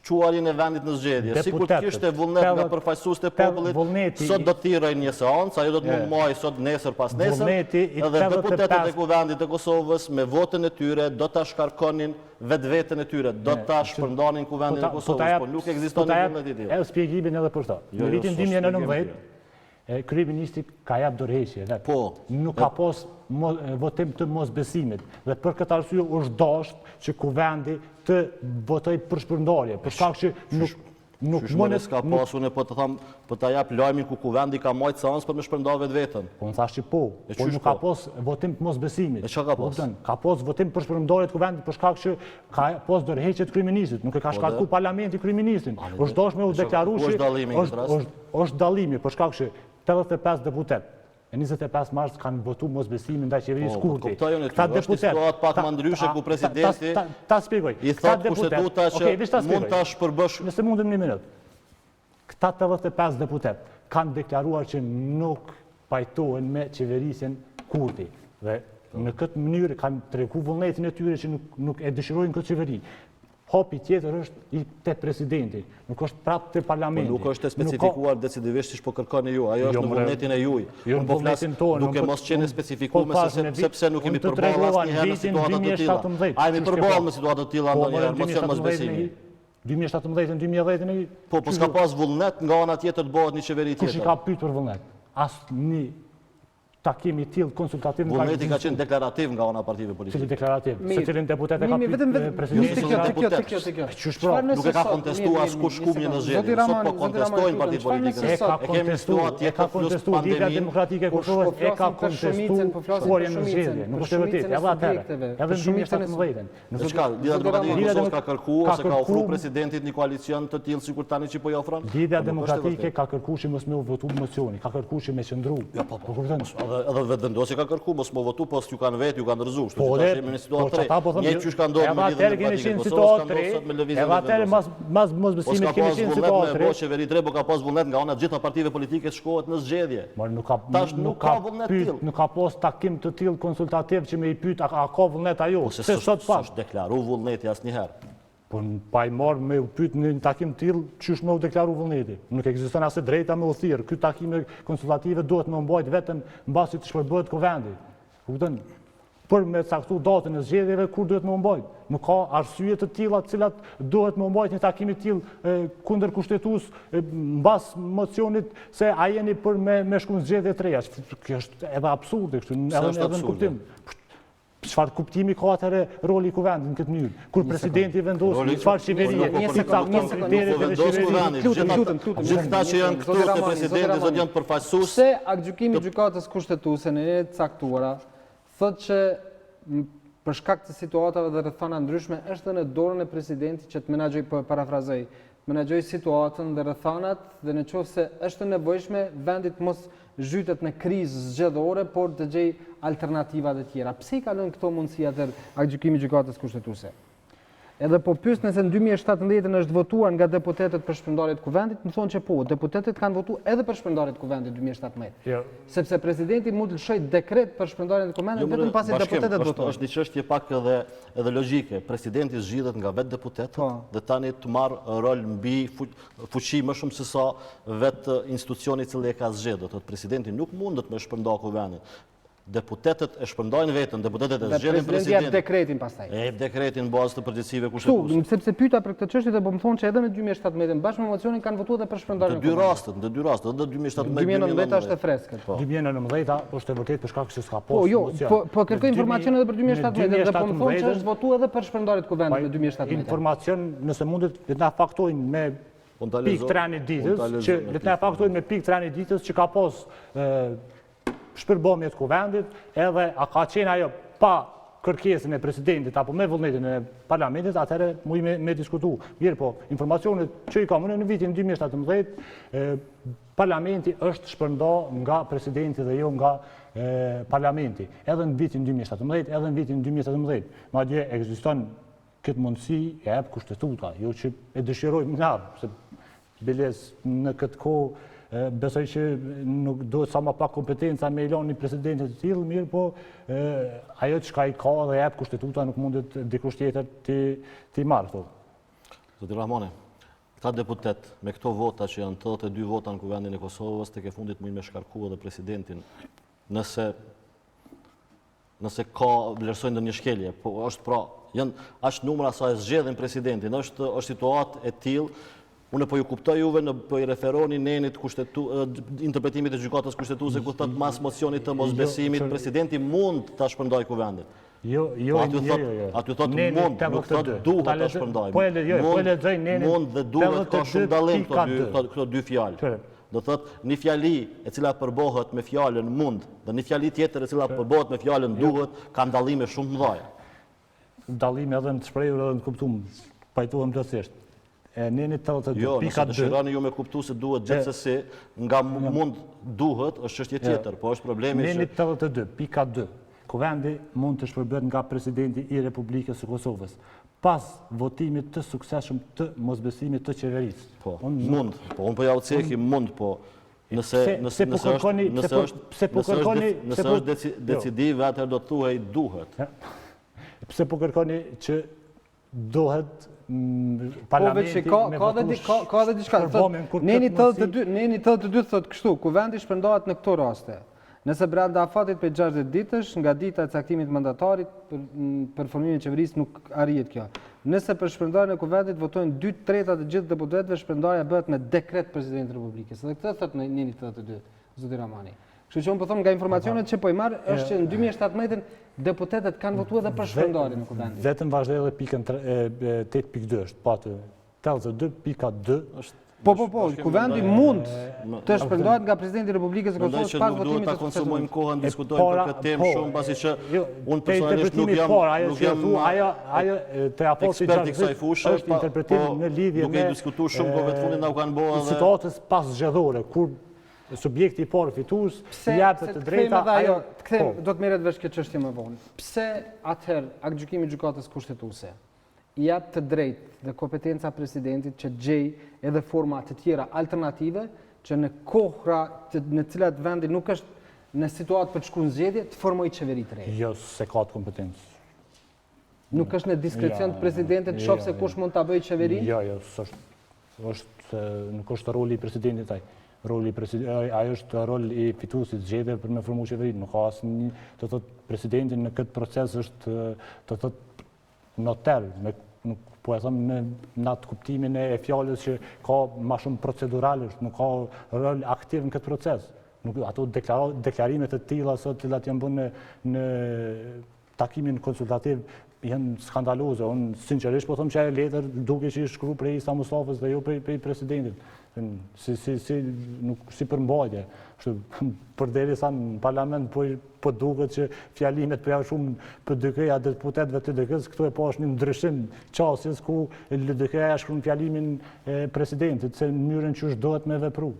quarjen e vendit në zgjedhje. Sikur të kishte vullnet nga përfaqësuesit e popullit, sot do të thirrojnë një seancë, ajo do të mund muaj sot nesër pas nesër. Edhe deputetët e kuvendit të Kosovës me votën e tyre do ta shkarkonin vetveten e tyre, do ta shpërndanin kuvendin e Kosovës, por nuk ekziston vullnet i tillë. Edhe shpjegimin edhe për këtë. Në vitin 2019 kryeministri ka jap dorëheqje vetë. Po. Nuk ka pas votim të mosbesimit dhe për këtë arsye është dashur që kuvendi të votojë për shpërndarje, për shkak që nuk Nuk mundet s'ka pas, unë po të tham, po ta jap lajmin ku kuvendi ka marrë seancë për me shpërndarë vetën. Po më thash po, por nuk ka pas votim të mosbesimit. E çka ka pas? Ka pas votim për shpërndarje të kuvendit për shkak që ka pas dorëheqje të kryeministit, nuk e ka shkarku parlamenti kryeministin. Është dashur me u deklaruar është dallimi për shkak që 85 deputet e 25 mars kanë votuar mosbesimin ndaj qeverisë Kurti. Këta deputet situatë pak më ndryshe ku presidenti ta shpjegoj. I thotë kushtetuta që mund ta shpërbosh. Nëse mundem një minutë. Këta 85 deputet kanë deklaruar që nuk pajtohen me qeverisjen Kurti dhe në këtë mënyrë kanë treguar vullnetin e tyre që nuk e dëshirojnë këtë qeveri. Hapi tjetër është i te presidenti, nuk është prapë te parlamenti. Nuk është specifikuar decisivisht siç po kërkoni ju, ajo është në vullnetin e juaj. Unë po flas duke mos qenë specifikuar sepse nuk kemi përballë asnjëherë në situata të tilla. A jemi përballë me situata të tilla ndonjëherë, mos janë mosbesimi. 2017-2018 po s'ka pas vullnet nga ana tjetër të bëhet një qeveri tjetër. Kush i ka pyetur për vullnet? Asnjë takim i tillë konsultativ vullneti ka qenë deklarativ nga ana partive politike. Cili deklarativ? Se cilin deputet e ka pyetur presidenti? Nuk e ka kontestuar askush shkumjen në zgjedhje. Sot po kontestojnë partitë politike. E ka kontestuar Lidhja Demokratike e Kosovës, e ka kontestuar shkruarjen në zgjedhje. Nuk është e vërtetë. Edhe atëherë, edhe në 2017. Në çka? Lidhja Demokratike e Kosovës ka kërkuar se ka ofruar presidentit një koalicion të tillë sikur tani që po i ofron. Lidhja Demokratike ka kërkuar që mos më votu mocioni, ka kërkuar që më qëndru. Edhe vetëvendosje ka kërku, mos më votu, po s'ju kanë vetë, ju kanë rëzu. Kështu që tash jemi në situatë 3. Një qysh ka ndodhur me Lidhjen Demokratike e Kosovës, ka ndodhur sot me lëvizjen. Edhe atëherë mas mosbesimit kemi qenë në situatë 3. Po qeveri 3, po ka pas vullnet nga ana të gjitha partive politike shkohet në zgjedhje. Tash nuk ka vullnet tillë. Nuk ka pas takim të tillë konsultativ që më i pyet a ka vullnet ajo. Se sot s'është deklaruar vullneti asnjëherë. Po pa i marrë me u pyet në një takim tillë, çysh më u deklaru vullneti. Nuk ekziston as e drejta me u thirr. Ky takim konsultative duhet më mbajt vetëm mbasi të shpërbohet kuvendi. Kupton? Për me caktuar datën e zgjedhjeve kur duhet më mbajt. Nuk ka arsye të tilla të cilat duhet më mbajt një takim i tillë kundër kushtetues mbas mocionit se a jeni për me shkuën zgjedhje të reja. Kjo është edhe absurde kështu, edhe në kuptim. Çfarë kuptimi ka atëre roli i kuvendit në këtë mënyrë? Kur presidenti vendos çfarë qeverie, gjithta që janë këtu te presidenti do janë përfaqësues. Se aktgjykimi i gjykatës kushtetuese në të caktuara thotë që për shkak të situatave dhe rrethana ndryshme është në dorën e presidentit që të menaxhoj, po parafrazoj, menaxhoj situatën dhe rrethanat dhe nëse është nevojshme vendit mos zhytet në krizë zgjedhore, por të gjej alternativa të tjera. Pse I ka lënë këto mundësi atë aktgjykimi i gjykatës kushtetuese? Edhe po pyes nëse në 2017 është votuar nga deputetët për shpërndarje të kuvendit, më thonë që po, deputetët kanë votuar edhe për shpërndarje të kuvendit 2017. Sepse presidenti mund të lëshojë dekret për shpërndarjen e kuvendit vetëm pasi deputetët votojnë. Është një çështje pak edhe logjike. Presidenti zgjidhet nga vetë deputetët dhe tani të marr rol mbi fuqi më shumë se sa vetë institucioni I cili e ka zgjedhur. Thotë presidenti nuk mundet me shpërndar kuvendin. Deputetët e shpërndajnë vetën, deputetët e zgjedhin presidentin. Presidenti jep dekretin pastaj. E dekretin në bazë të përgjegjësive kushtetuese. Sepse pyeta për këtë çështje dhe po më thonë që edhe në 2017 bashkë me mocionin kanë votuar edhe për shpërndarjen. Në dy raste, edhe 2017 2019 është e freskët. 2019 është e vërtetë për shkak se s'ka pas mocion. Po kërkoj informacion edhe për 2017 dhe po më thonë që është votuar edhe për shpërndarje të kuvendit në 2017. Informacion nëse mundet le të na faktojnë me pikë 3 ditës, që le të na faktojnë me pikë 3 ditës që ka pas shpërbomje të kuvendit, edhe a ka qenë ajo pa kërkesën e presidentit apo me vullnetin e parlamentit, atëherë muj me diskutu. Mirë po, informacionet që I kam në vitin 2017, parlamenti është shpërndar nga presidenti dhe jo nga parlamenti. Edhe në vitin 2017, edhe në vitin 2017. Madje ekziston këtë mundësi e jep kushtetuta, jo që e dëshirojmë na, se biles në këtë kohë besoj që nuk duhet sa më pak kompetenca me ilon një presidentit të tillë, mirë po ajo çka I ka dhe jep kushtetuta nuk mundet dikush tjetër ti marrë këto. Zoti Rahmone, ka deputet me këto vota që janë 82 vota në kuvendin e Kosovës, tek e fundit mund me shkarku edhe presidentin. Nëse ka vlerësojnë ndonjë shkelje, po është pra, janë aq numra sa e zgjedhin presidentin, është situatë e tillë. Unë po ju kuptoj juve po I referoni nenit interpretimit e gjykatës kushtetuese ku thotë mas mocionit të mosbesimit presidenti mund ta shpërndajë kuvendin. Aty thot mund, nuk thot duhet ta shpërndajmë. Mund dhe duhet ka shumë dallim këto dy fjalë. Do thot një fjali e cila përbohet me fjalën mund dhe një fjali tjetër e cila përbohet me fjalën duhet ka dallime shumë mëdha. Dallime edhe në të shprehur edhe në kuptum, pajtohem plotësisht. Neni 82.2. Jo, nëse dëshironi ju me kuptu se duhet gjithsesi, nga mund duhet është çështje tjetër, po është problemi Neni 82.2. Kuvendi mund të shpërblet nga presidenti i Republikës së Kosovës pas votimit të suksesshëm të mosbesimit të qeverisë. Po, mund, po unë po ja u ceki mund, po nëse është decisive, atëherë do të thuhej duhet. Pse po kërkoni që dohet parlamenti me votush ka dhe diçka. Neni 82 thot kështu, kuvendi shpërndahet në këto raste. Nëse brenda afatit për 60 ditësh, nga dita e caktimit mandatarit për formimin e qeverisë nuk arrihet kjo. Nëse për shpërndarjen e kuvendit votojnë 2/3 të gjithë deputetëve, shpërndarja bëhet me dekret presidenti i Republikës. Dhe këtë thot në Neni 82, zoti Ramani. Kështu që unë po them nga informacionet që po i marr është që në 2017 deputetët kanë votuar edhe për shpërndarjen e kuvendit. Vetëm vazhdoi edhe pikën 8.2 është, po aty 82.2 është. Po, kuvendi mund të shpërndahet nga presidenti i Republikës së Kosovës pas votimit të suksesshëm. Ta konsumojmë kohën, diskutojmë për këtë temë shumë, pasi që unë personalisht nuk jam ekspert i kësaj fushë, është interpretim në lidhje me diskutuar shumë kohë të fundit na u kanë bërë situatës pas zgjedhore, kur subjekti i parë fitues japet të drejta ajo do të merret vesh këtë çështje më vonë. Pse atëherë aktgjykimi i gjykatës kushtetuese i jap të drejtë dhe kompetenca presidentit që gjej edhe forma të tjera alternative që në kohra në cilat vendi nuk është në situatë për të shkuar në zgjedhje të formojë qeveri të re. Jo, se ka të kompetencë. Nuk është në diskrecion të presidentit të shoh se kush mund ta bëjë qeverinë? Jo, nuk është roli i presidentit ai. Ajo është rol i fituesit zgjedhjeve për me formuar qeverinë. Nuk ka asnjë, do thotë presidenti në këtë proces është, do thotë notar, nuk po e them në atë kuptimin e fjalës që ka më shumë proceduralisht, nuk ka rol aktiv në këtë proces. Ato deklarimet e tilla sot që janë bënë në takimin konsultativ janë skandaloze. Unë sinqerisht po them që ajo letër duke që i shkruar prej Isa Mustafës dhe jo prej presidentit. Si përmbajtje. Përderisa në parlament po duket që fjalimet për shumë për DK-ja deputetëve të DK-s, këtu e po është një ndryshim qasjes ku LDK-ja shkruan fjalimin e presidentit, se në mënyrën që është dohet me vepru.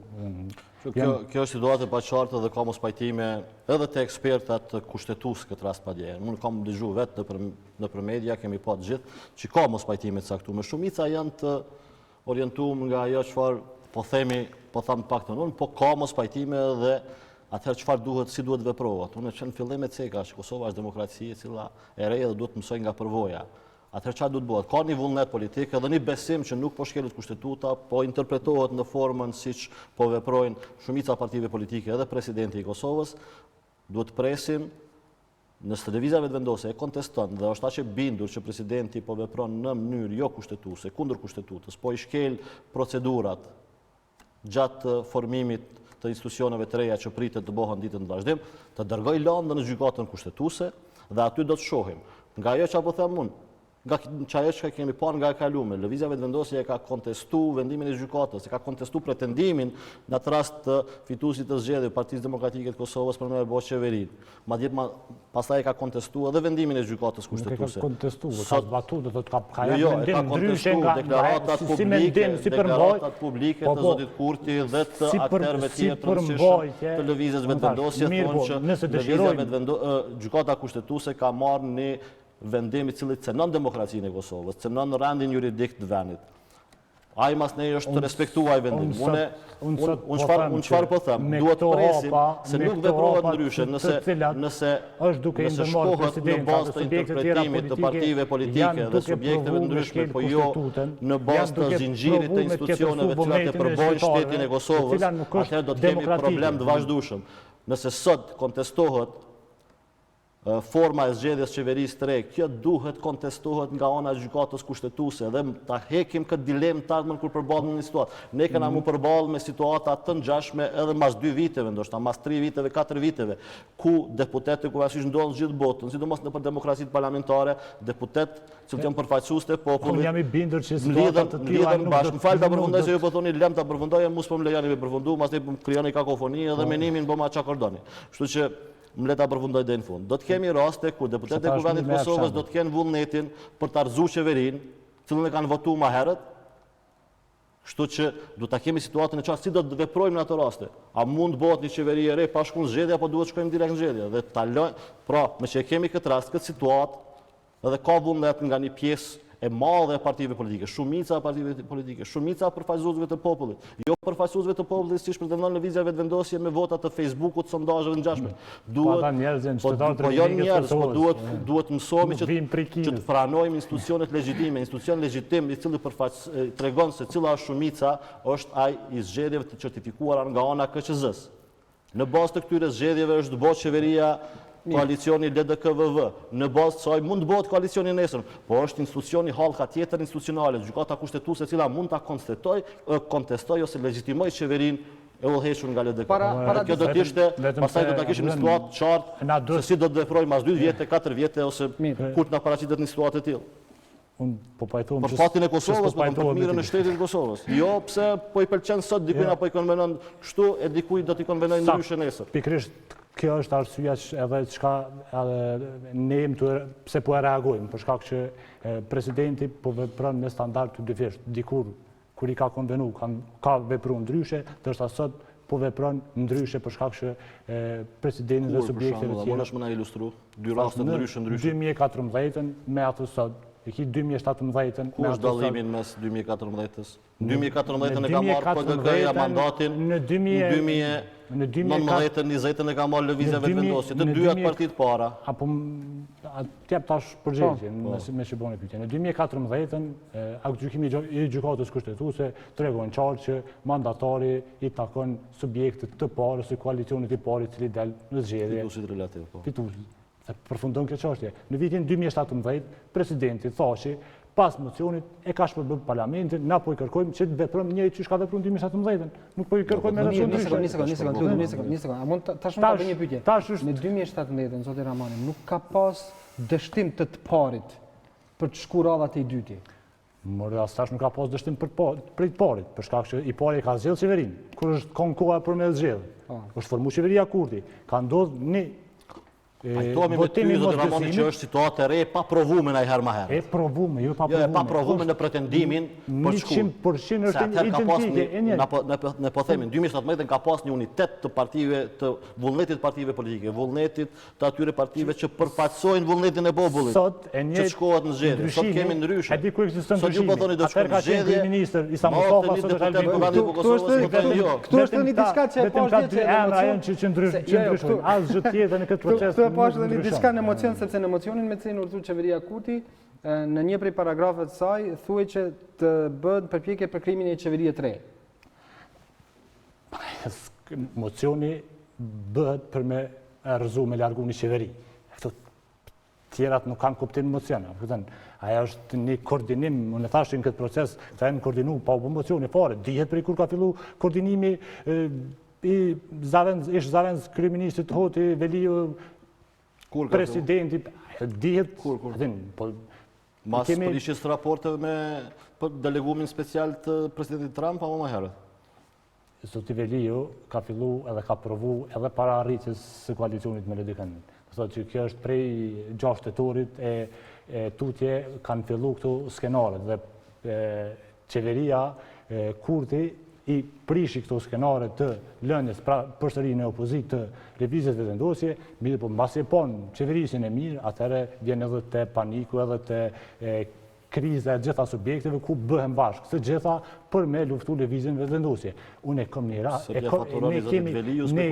Kjo është situatë e paqartë dhe ka mos pajtime edhe të ekspertat kushtetues këtë rast padje. Unë kam dëgjuar vetë nëpër media, kemi pa të gjithë që ka mos pajtime të caktuara. Shumica janë të orientuar nga ajo çfarë po tham paktën unë, po ka mos pajtime dhe atëherë çfarë duhet, si duhet veprohet. Unë që në fillim e ceka që Kosova është demokraci e cila e re dhe duhet mësoj nga përvoja. Atëherë çfarë duhet bëhet? Ka një vullnet politik edhe një besim që nuk po shkelet kushtetuta, po interpretohet në formën siç po veprojnë shumica partive politike edhe presidenti i Kosovës. Duhet presim nëse televizave të vendose e konteston dhe është aq e bindur që presidenti po vepron në mënyrë jo kushtetuese, kundër kushtetutës, po i shkel procedurat gjatë formimit të institucioneve të reja që pritet të bëhen ditën në vazhdim, të dërgoj landën në gjykatën kushtetuese dhe aty do të shohim. Nga ajo që apo them unë, nga ajo që kemi parë nga e kalume, lëvizjave të vendosje e ka kontestu vendimin e gjykatës, e ka kontestu pretendimin në atë rast të fituesit të zgjedhjeve Partisë Demokratike të Kosovës për me bërë qeverinë. Madje pastaj e ka kontestu edhe vendimin e gjykatës kushtetuese. Nuk e ka kontestu, ka zbatu, do të ka vendim ndryshe nga deklaratat publike të zotit Kurti dhe të aktorëve tjetër të lëvizjeve të vendosje thonë që gjykata kushtetuese ka marrë një vendim i cili cënon demokracinë e Kosovës, cënon rendin juridik të vendit. Ai mas ne është të respektuar vendim. Unë çfarë po them? Duhet të presim se nuk veprohet ndryshe nëse shkohet në bazë të interpretimit të partive politike dhe subjekteve ndryshme, po jo në bazë të zinxhirit të institucioneve që e përbojnë shtetin e Kosovës, atëherë do të kemi problem të vazhdueshëm. Nëse sot kontestohet forma e zgjedhjes qeverisë të re, kjo duhet kontestohet nga ana e gjykatës kushtetuese dhe ta hekim këtë dilemë të ardhmen kur përballemi në një situatë. Ne kena mu përballë me situata të ngjashme edhe mas 2 viteve, ndoshta mas 3 viteve, 4 viteve, ku deputetë ku ashtu ndodhen në gjithë botën, sidomos në demokracitë parlamentare, deputet që janë përfaqësues të popullit. Unë jam i bindur që situata të tilla nuk bashkë. Më fal ta përfundoj se ju po thoni lem ta përfundoj, mos po më lejoni me përfundu, pastaj po krijoni kakofoni edhe menimin bëma çakordoni. Kështu që më le ta përfundoj deri në fund. Do të kemi raste ku deputetët e Kuvendit të Kosovës do të kenë vullnetin për të arzuar qeverinë, cilën e kanë votuar më herët. Kështu që do ta kemi situatën e qartë si do të veprojmë në ato raste. A mund bëhet një qeveri e re pa shkuar në zgjedhje apo duhet shkojmë direkt në zgjedhje? Dhe ta pra, me që e kemi këtë rast, këtë situatë, edhe ka vullnet nga një pjesë e madhe e partive politike, shumica e partive politike, shumica e përfaqësuesve të popullit, jo përfaqësuesve të popullit siç pretendon lëvizja vetëvendosje me vota të Facebookut, sondazheve të ngjashme. Duhet mësohemi që të pranojmë institucionet legjitime, institucion legjitim i cili tregon se cila është shumica, është ai i zgjedhjeve të certifikuara nga ana KQZ-s. Në bazë të këtyre zgjedhjeve është bërë qeveria koalicioni LDK-VV. Në bazë të saj mund të bëhet koalicioni nesër, por është institucioni hallka tjetër institucionale, gjykata kushtetuese e cila mund ta kontestoj ose legjitimoj qeverinë e udhëhequr nga LDK. Kjo do të ishte, pastaj do ta kishim në situatë qartë se si do të veprojmë mas 2 vjetë, 4 vjetë ose kur të na paraqitet një situatë e tillë. Për fatin e Kosovës, për mirën e shtetit të Kosovës. Jo pse po i pëlqen sot dikujt apo i konvenon kështu e dikujt do t'i konvenojë ndryshe nesër. Pikërisht kjo është arsyeja edhe çka ne pse po e reagojmë, për shkak që presidenti po vepron me standard të dyfisht. Dikur kur i ka konvenu, ka vepruar ndryshe, ndërsa sot po vepron ndryshe për shkak që presidenti dhe subjektet e tjera. Më na ilustru dy raste ndryshe. 2014 me atë sot. E ki 2017-ën... Ku është dallimin mes 2014-ës? 2014-ën e ka marrë PDK-ja mandatin, në 2019-ën e ka marrë lëvizja vetëvendosje, të dyat partitë para. Apo, t'jep tash përgjigje, me që bone pyetje. Në 2014-ën, gjykimi i gjykatës kushtetuese tregon qartë që mandatari i takon subjektet të parë ose koalicionit i parë i cili del në zgjedhje. Fituesit relativ, po. Përfundon kjo çështje. Në vitin 2017, presidenti Thaçi, pas mocionit, e ka shpërbërë parlamentin, na po i kërkojmë që të veprojmë njëjtë siç ka vepruar në 2017. Nuk po i kërkojmë edhe shumë ndryshe. Një sekond. A mund tash më të bëj një pyetje? Në 2017, zoti Ramani, nuk ka pas dështim të parit për të shkuar radhat e dytë. Por as tash nuk ka pas dështim për të parit, për shkak që i pari ka zgjedhur qeverinë. Kur është koha për me zgjedhë. Është formuar qeveria Kurti. Ka ndodhur një pajtohemi me ty, zotë Ramoni, që është situatë e re pa provume në i herë ma herë. E provume, jo pa provume. Jo, e pa provume në pretendimin për shkull. 100% është identike e njëri. Ne po themi, në 2017 ka pas një unitet të partive, të vullnetit partive politike, vullnetit të atyre partive që përfaqësojnë vullnetin e popullit. Sot e që të shkohet në zgjedhje. Sot kemi ndryshe. E di ku ekziston ndryshimi. Atëherë ka qenë kryeministër Isa Mustafa, sot është Albin. Këtu është një diçka që e ndryshojnë. Asgjë tjetër në këtë proces. Po është dhe një diçka në emocion, sepse në emocionin me cilin udhëzoi qeveria Kurti, në një prej paragrafeve të saj thuhet që të bëhet përpjekje për krimin e qeverisë të re. Emocioni bëhet për me rrëzu me largu një qeveri. Këto tjerat nuk kanë kuptim emocion. Aja është një koordinim, unë e thashë në këtë proces, të e në koordinu pa emocioni fare. Dihet për i kur ka fillu koordinimi ish Zavenz, kryeministit Hoti, Veliu, presidenti, dihet... Mas përishjes të raporteve me delegumin special të presidentit Trump, apo më herët? Zoti Veliu ka fillu edhe ka provu edhe para arritjes së koalicionit me LDK-n. Thotë që kjo është prej 6 tetorit e tutje kanë fillu këto skenaret dhe qeveria Kurti i prishi këto skenare të lëndjes përsëri në opozit të lëvizjes vetëvendosje, mirë po mbasi e pon qeverisin e mirë, atëherë vjen edhe te paniku edhe te kriza e gjitha subjekteve ku bëhen bashkë, së gjitha për me luftu lëvizjen vetëvendosje. Unë e kam një rast, ne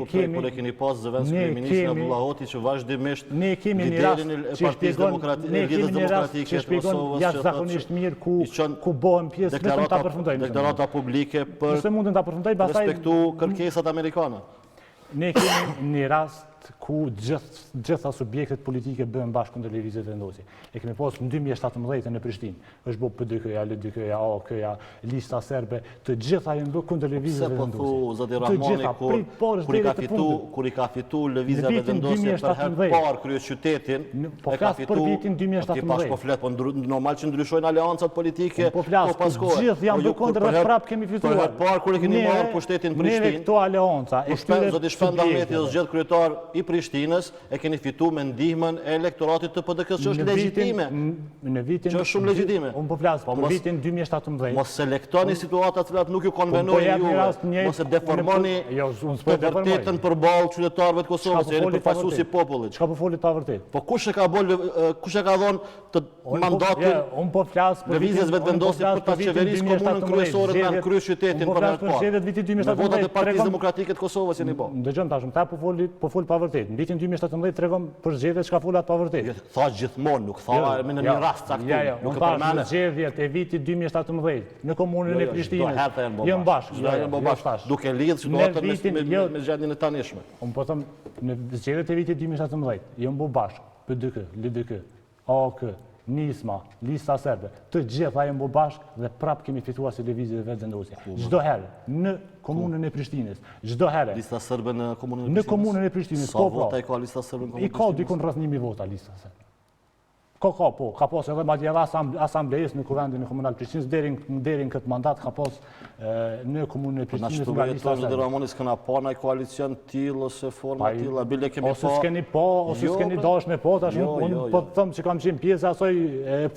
kemi pas zëvendës kryeministrin Abdullah Hoti që vazhdimisht liderin e Partisë Demokratike që shpjegon jashtëzakonisht mirë ku bëhen pjesë vetëm ta përfundojmë. Deklarata publike për respektu kërkesat amerikane. Ne kemi një rast ku gjitha subjektet politike bëhen bashkë kundër lëvizjes vendosje. E kemi pas në 2017 në Prishtinë, është bërë PDK-ja, LDK-ja, AK-ja, lista serbe, të gjitha janë bërë kundër lëvizjes vendosje. Pse po thu zoti Rahmoni kur i ka fitu lëvizja vendosje për herë parë kryeqytetin, po flas për vitin 2017. Po flet, po normal që ndryshojnë aleancat politike, po gjithë janë bërë kundër dhe prapë kemi fituar. Për herë parë kur e keni marrë pushtetin në Prishtinë. Neve këto aleanca e këtyre zoti Shpend Ahmeti është zgjedh kryetar i Prishtinës, e keni fitu me ndihmën e elektoratit të PDK-s që është legjitime. Në vitin që është shumë legjitime. Unë po flas për vitin 2017. Mos selektoni situata të cilat nuk ju konvenojnë juve. Mos e deformoni të vërtetën përballë qytetarëve të Kosovës, jeni përfaqësuesi i popullit. Çka po folit pa vërtet? Po kush e ka dhënë të mandatin? Unë po flas për lëvizjes vetëvendosje për ta qeverisë komunën kryesore në kryeqytetin për herë parë. Me votat e Partisë Demokratike të Kosovës jeni bë. Dëgjojmë tashmë, ta po fol pa vërtet. Në vitin 2017 tregon për zgjedhjet çka folat pa vërtet. Tha gjithmonë, nuk tha në një rast caktuar. Nuk e përmend zgjedhjet e vitit 2017 në komunën e Prishtinës. Janë bashkë. Duke lidhur situatën me zgjedhjen e tanishme. Unë po them në zgjedhjet e vitit 2017 janë bë bashkë PDK, LDK, AK, Nisma, lista serbe, të gjitha janë bë bashkë dhe prapë kemi fituar si lëvizje vetëvendosje. Çdo herë në komunën e Prishtinës, çdo herë. Lista serbe në komunën e Prishtinës. Në komunën e Prishtinës, po. Sa vota i ka lista serbe në komunën e Prishtinës? I ka dikon rreth 1000 vota lista serbe. Ka pas edhe madje asamblejës në kuvendin e komunal Prishtinës deri në këtë mandat ka pas në komunën e Prishtinës nga lista serbe. Zoti Rahmoni s'kena pa në koalicion tillë ose forma tillë, bile kemi pa. Ose s'keni pa, ose s'keni dashur me pa, tash unë po të them që kam qenë pjesë asoj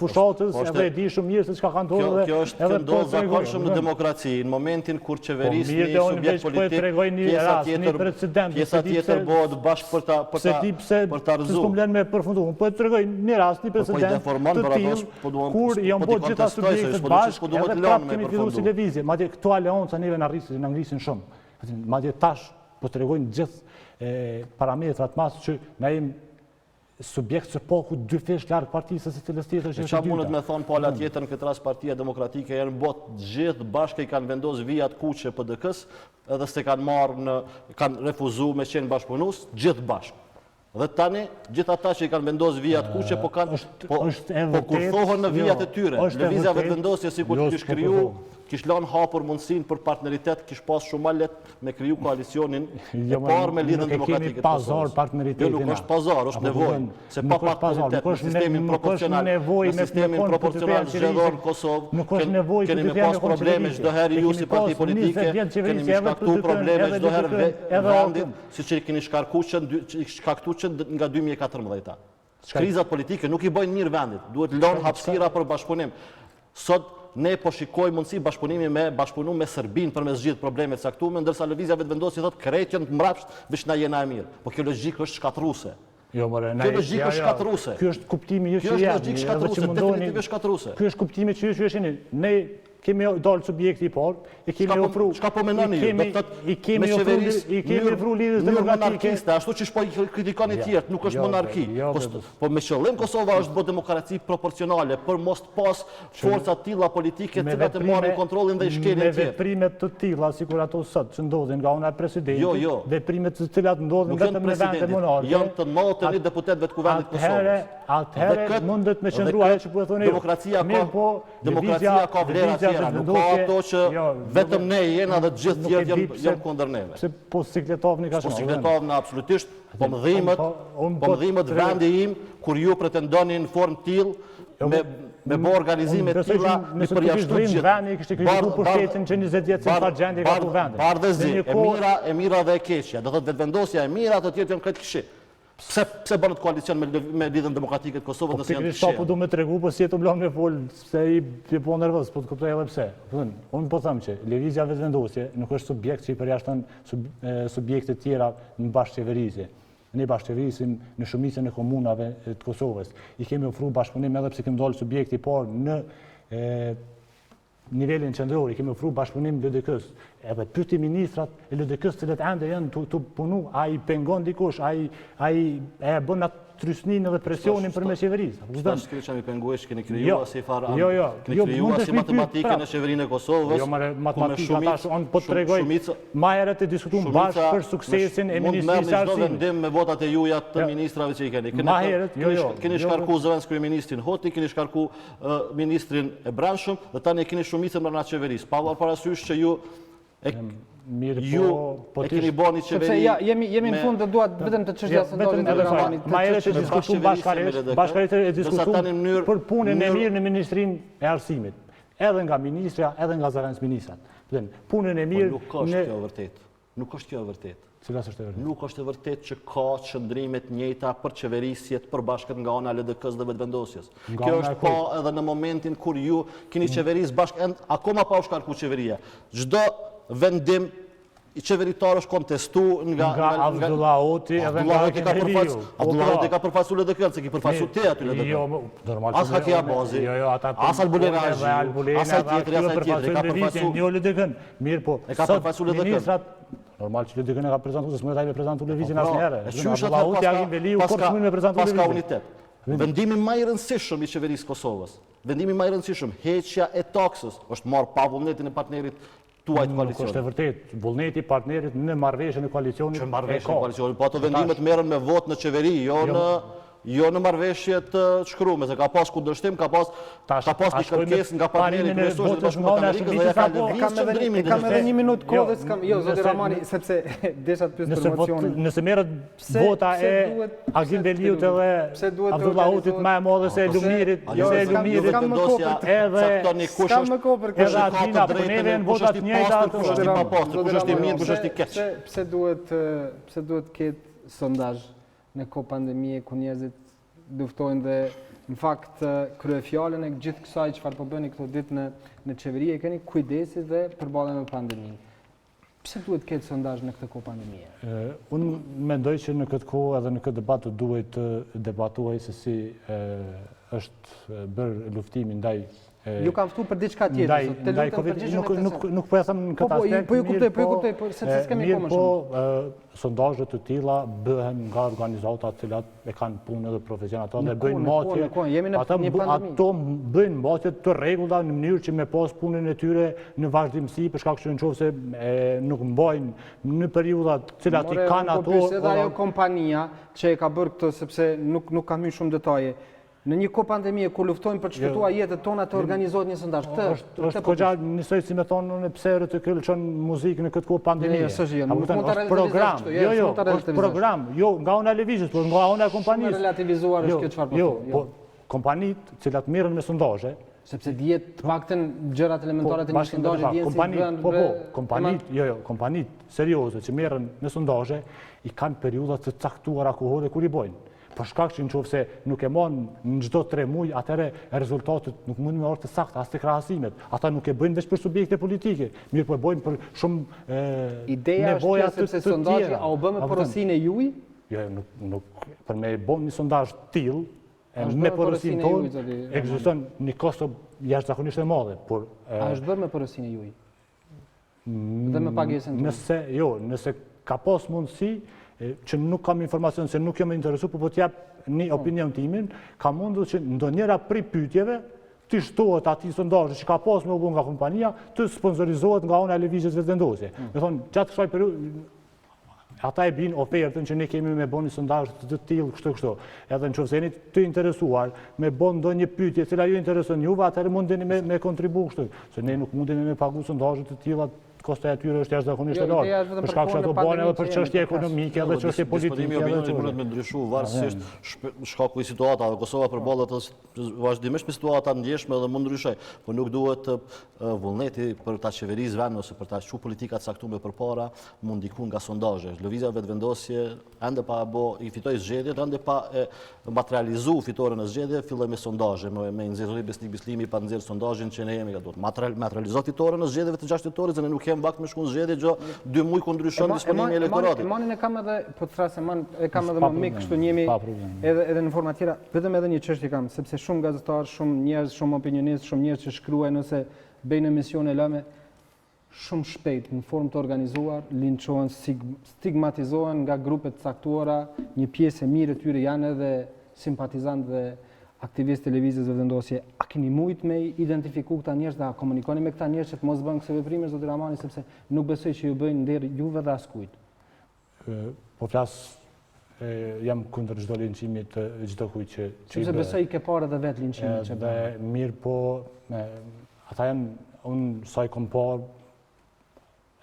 fushatës, edhe e di shumë mirë se çka ka ndodhur dhe kjo është këndon zakonshëm në demokraci, në momentin kur qeverisni subjekt politik, pjesa tjetër bëhet bashkë për ta rrezuar. Po tregoj një rast një president të tillë kur janë bërë gjitha subjektet bashkë edhe prapë kemi filluar si lëvizje. Madje këto aleanca neve na ngrisin shumë. Madje tash po tregojnë gjithë parametrat mas që na jemi subjekt që po ku dy fesh larg partisë së cilës tjetër është. Çfarë mundet me thonë pala tjetër në këtë rast Partia Demokratike janë botë gjithë bashkë i kanë vendosur vijat kuqe PDK-s edhe se kanë refuzuar me qenë bashkëpunues gjithë bashkë. Dhe tani, gjithë ata që i kanë vendosur vijat kuqe, po kurthohen në vijat e tyre. Lëvizja vetëvendosje sikur kish kriju, kish lënë hapur mundësinë për partneritet, kish pas shumë më lehtë me kriju koalicionin e parë me Lidhjen Demokratike të Kosovës. Jo, nuk është pazar, është nevojë. Se pa partneritet në sistemin proporcional zgjedhor në Kosovë, keni me pas probleme çdo herë ju si parti politike, keni me shkaktuar probleme çdo herë vendit, siç e keni shkaktuar nga 2014. Krizat politike nuk i bëjnë mirë vendit, duhet lënë hapësira për bashkëpunim. Sot ne po shikojmë mundësi bashkëpunu me Serbinë për me zgjidhur problemet caktuara, ndërsa lëvizja vetëvendosje thotë kretjen të mbrapsht veç na jena e mirë. Po kjo logjikë është shkatruese. Jo, more, kjo logjikë është shkatruese. Ky është kuptimi ju që jeni. Kjo është logjikë shkatruese, definitivisht shkatruese. Ky është kuptimi që ju jeni. Ne kemi dalë subjekti i parë, i kemi ofruar. Çka po mendoni ju? I kemi ofruar lidhjes demokratike. Ashtu që po kritikoni të tjerë, nuk është monarki. Po me qëllim Kosova është bë demokraci proporcionale për mos pas forca të tilla politike të cilat e marrin kontrollin dhe i shkelin tjetër. Me veprime të tilla sikur ato sot që ndodhin nga ana e presidentit, veprime të cilat ndodhin vetëm në vende monarke. Janë të notën deputetëve të kuvendit të Kosovës. Atëherë mundet me qëndruar ajo që po e thonë. Demokracia ka vlera. Nuk ka ato që vetëm ne jena dhe gjithë tjerë janë kundër neve. Pse po sikletovni ka shumë? Po sikletovni absolutisht, po më dhimbët vendi im kur ju pretendoni në formë tillë me bë organizime tilla me përjashtuar gjithë. Vendi kishte kritikuar pushtetin që 20 vjet se çfarë gjendje ka ku vendi. Bardhëzi, e mira dhe e keqja. Do thotë vetëvendosja e mira, ato tjetër janë këtë këshi. Pse bënë të koalicion me Lidhjen Demokratike të Kosovës nëse janë të këshia? Po du me tregu, po si e të blom me fol, se i po nervës, po të kuptoj edhe pse. Unë po thëmë që lëvizja vetëvendosje nuk është subjekt që i përjashton subjekte tjera në bashkëqeverisje. Ne bashkëqeverisim në shumicën e komunave të Kosovës. I kemi ofruar bashkëpunim edhe pse kemi dalë subjekti i parë në nivelin qendror, i kemi ofruar bashkëpunim LDK-s. Edhe pyeti ministrat e LDK-s cilët ende janë të punu, a i pengon dikush, a i e bën trysnin edhe presionin për me qeverisë. Tash që mi penguesh keni krijuar si farë. Jo. Keni krijuar si matematikën e qeverinë e Kosovës. Jo, matematika tash unë po të tregoj. Ma herët e diskutuam bashkë për suksesin e Ministrisë së Arsimit. Vendim me votat e juaja të ministrave që i keni. Keni shkarku zëvendës kryeministrin Hoti, keni shkarku ministrin e brendshëm dhe tani keni shumicën brenda qeverisë. Pa parasysh që ju e keni bani qeveri. Sepse jemi në fund dhe duat vetëm të çështja sondazhit të Ramanit. Ma herët e diskutuam bashkërisht e diskutuam për punën e mirë në Ministrinë e Arsimit. Edhe nga ministra, edhe nga zëvendës ministrat. Punën e mirë nuk është kjo vërtet. Nuk është kjo vërtet. Cilas është e vërtet? Nuk është e vërtet që ka qëndrimet njëjta për qeverisjet përbashkët nga ana LDK-s dhe vetëvendosjes. Kjo është pa edhe në momentin kur ju keni qeverisë bashkë, akoma pa u shkarku qeveria. Çdo vendim i qeveritar është kontestu nga Abdullah Oti edhe nga Heliu. Abdullah Oti ka përfasu LDK-n, se ki përfasu te aty LDK-n. As Hakia Bazi, as Albulena Azhiu, as tjetëri, e ka përfasu. Jo LDK-n, mirë po, e ka përfasu LDK-n. Normal që LDK-n e ka prezentu, se s'më taj me prezentu televizin asë njerë. Abdullah Oti Agim Heliu, kur s'më me prezentu televizin. Paska unitet. Vendimi më i rëndësishëm i qeverisë Kosovës, vendimi më i rëndësishëm, heqja e taksës, është marrë pa vullnetin e partnerit tuaj të koalicionit. Nuk është e vërtet, vullneti i partnerit në marrëveshjen e koalicionit. Që marrëveshjen e koalicionit, po ato vendimet merren me votë në qeveri, jo në marrëveshje të shkruame, se ka pas kundërshtim, ka pas një kërkesë nga partneri kryesor të Bashkimit Amerikës dhe ja ka lëvizur qëndrimin. Kam edhe një minutë kohë dhe s'kam, jo, zoti Ramani, sepse desha të pyes për mocionin. Nëse merret vota e Agim Beliut edhe Abdullah Utit më e madhe se Lumirit, se Lumirit edhe s'kam më kohë për këtë. Edhe Atina për neve në votat njëjta kush është i papastër, kush është i mirë, kush është i keq. Pse duhet ketë sondazh në kohë pandemie ku njerëzit duftojnë dhe në fakt kryefjalën e gjithë kësaj çfarë po bëni këto ditë në qeveri e keni kujdesi dhe përballen me pandeminë. Pse duhet ketë sondazh në këtë kohë pandemie? Unë mendoj që në këtë kohë edhe në këtë debat duhet të debatuaj se si është bërë luftimi ndaj ju kam ftuar për diçka tjetër, të lutem përgjigjen. Nuk po e them në këtë aspekt. Po ju kuptoj, sepse s'kemi kohë më shumë. Po sondazhe të tilla bëhen nga organizata të cilat e kanë punë dhe profesion ato dhe bëjnë matje. Ato bëjnë matje të rregullta në mënyrë që me pas punën e tyre në vazhdimsi, për shkak që nëse nuk mbajnë në periudha të cilat i kanë ato. Edhe ajo kompania që e ka bërë këtë, sepse nuk kam hyrë shumë detaje. Në një kohë pandemie ku luftojmë për të shpëtuar jetët tona të organizohet një sondazh. Është goxha nisoj si më thonë në pse të këllçon muzikë në këtë kohë pandemie. Është program. Është program. Jo, nga ona e lëvizjes, por nga ona e kompanisë. Relativizuar është kjo çfarë po. Jo, po kompanitë të cilat merren me sondazhe, sepse dihet të paktën gjërat elementare të një sondazhi dihen si bëhen. Kompanitë serioze që merren me sondazhe i kanë periudha të caktuara kohore kur i bojnë. Për shkak që nëse nuk e marrin në çdo 3 muaj, atëherë rezultatet nuk mundin me orë të sakta as të krahasimet. Ata nuk e bëjnë vetëm për subjekte politike, mirë po e bëjnë për shumë nevoja të tjera. Sondazhi a u bë me porosinë e juaj? Jo, nuk për me bën një sondazh të tillë me porosinë tonë ekziston një kosto jashtëzakonisht e madhe, por a është bërë me porosinë e juaj? Dhe me pagesën tonë? Nëse ka pas mundësi që nuk kam informacion se nuk jam interesu, po t'jap një opinion timin, ka mundur që ndonjëra prej pyetjeve të shtohet atij sondazhi që ka pas me u bë nga kompania, të sponsorizohet nga ana e lëvizjes vetëvendosje. Me thonë, gjatë kësaj periudhe ata e bin ofertën që ne kemi me bën një sondazh të tillë kështu. Edhe nëse jeni të interesuar me bën ndonjë pyetje e cila ju intereson juve, atëherë mundeni me kontribu kështu. Se ne nuk mundemi me pagu sondazhe të tilla kosta e tyre është jashtëzakonisht e lartë. Për shkak se ato bëhen edhe për çështje ekonomike edhe çështje politike. Opinionit me ndryshu varësisht shkaku i situatave. Kosova përballet vazhdimisht me situata ndjeshme dhe mund ndryshoj, por nuk duhet vullneti për ta qeverisë vend ose për ta çu politika të caktuar përpara mund ndikon nga sondazhe. Lëvizja vetëvendosje ende pa i fitoi zgjedhjet, ende pa materializu fitoren e zgjedhjeve, filloi me sondazhe, me nxjerrje besnik bislimi pa nxjerr sondazhin që ne jemi gatuar. Materializo fitoren e zgjedhjeve të 6 tetorit, se ne nuk kem vakt me shkon zgjedhje gjo 2 muaj kur ndryshon disponimi i elektoratit. Manin e kam edhe, po të thrasë e kam edhe më mik, kështu njemi edhe në forma tjera, vetëm edhe një çështje kam, sepse shumë gazetarë, shumë njerëz, shumë opinionistë, shumë njerëz që shkruajnë ose bëjnë emisione lëme, shumë shpejt, në formë të organizuar, linçohen, stigmatizohen nga grupe të caktuara, një pjesë e mirë e tyre janë edhe simpatizantë dhe aktivistë televizës dhe vendosje. A keni mujt me identifiku këta njerëz dhe a komunikoni me këta njerëz që të mos bëjnë këto veprime, zoti Ramani, sepse nuk besoj që ju bëjnë nder juve dhe askujt. Po flas jam kundër çdo linçimi të çdo kujt që sepse besoj ke parë edhe vetë linçimin që dhe mirë po ata janë unë sa i kom parë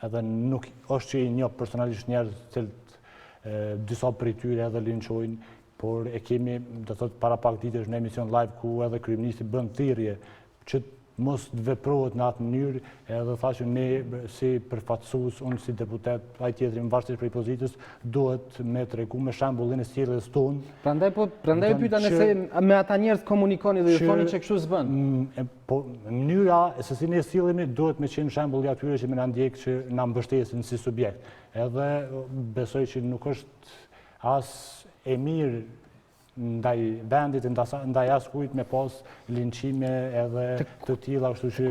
edhe nuk është që i njoh personalisht njerëz të disa prej tyre edhe linçojnë, por e kemi, do thotë para pak ditësh në emision live ku edhe kryeministri bën thirrje që mos veprohet në atë mënyrë, edhe tha që ne si përfaqësues, unë si deputet, ai tjetri varësisht prej pozitës, duhet me tregu me shembullin e sjelljes tonë. Prandaj u pyeta nëse me ata njerëz komunikoni dhe ju thoni që kështu s'bën. Po mënyra se si ne sillemi duhet me qenë shembulli atyre që më na ndjek që na mbështesin si subjekt. Edhe besoj që nuk është as e mirë ndaj vendit, ndaj askujt me pas linçime edhe të tilla, kështu që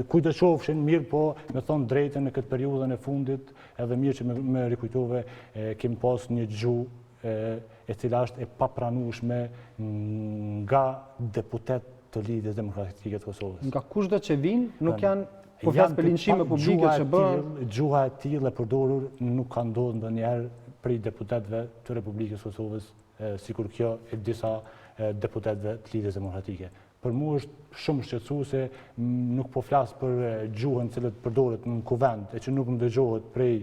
kujt do qofshin, mirë po me thonë drejtën në këtë periudhën e fundit, edhe mirë që me rikujtove kemi pas një gjuhë e cila është e papranueshme nga deputet të Lidhjes Demokratike të Kosovës. Nga kushdo që vinë, nuk janë, po flas për linçime publike që bëhen. Gjuha e tillë e përdorur nuk ka ndodhur ndonjëherë prej deputetëve të Republikës Kosovës, sikur kjo e disa deputetëve të Lidhjes Demokratike. Për mua është shumë shqetësuese, nuk po flas për gjuhën e cila përdoret në kuvend, e që nuk më dëgjohet prej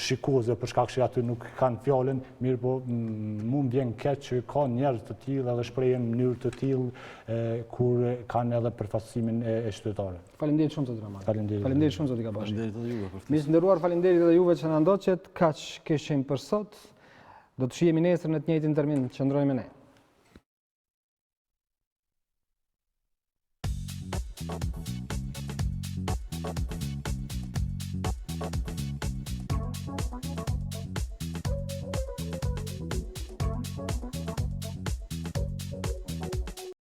shikuesve për shkak që aty nuk kanë fjalën, mirë po mu më vjen keq që ka njerëz të tillë edhe shprehen në mënyrë të tillë kur kanë edhe përfaqësimin e qytetarëve. Faleminderit shumë zoti Ramani. Faleminderit shumë zoti Gabashi. Faleminderit edhe juve. Miq të nderuar, faleminderit edhe juve që na ndoqët, kaq kishim për sot. Do të shihemi nesër në të njëjtin termin, qëndrojmë me ne.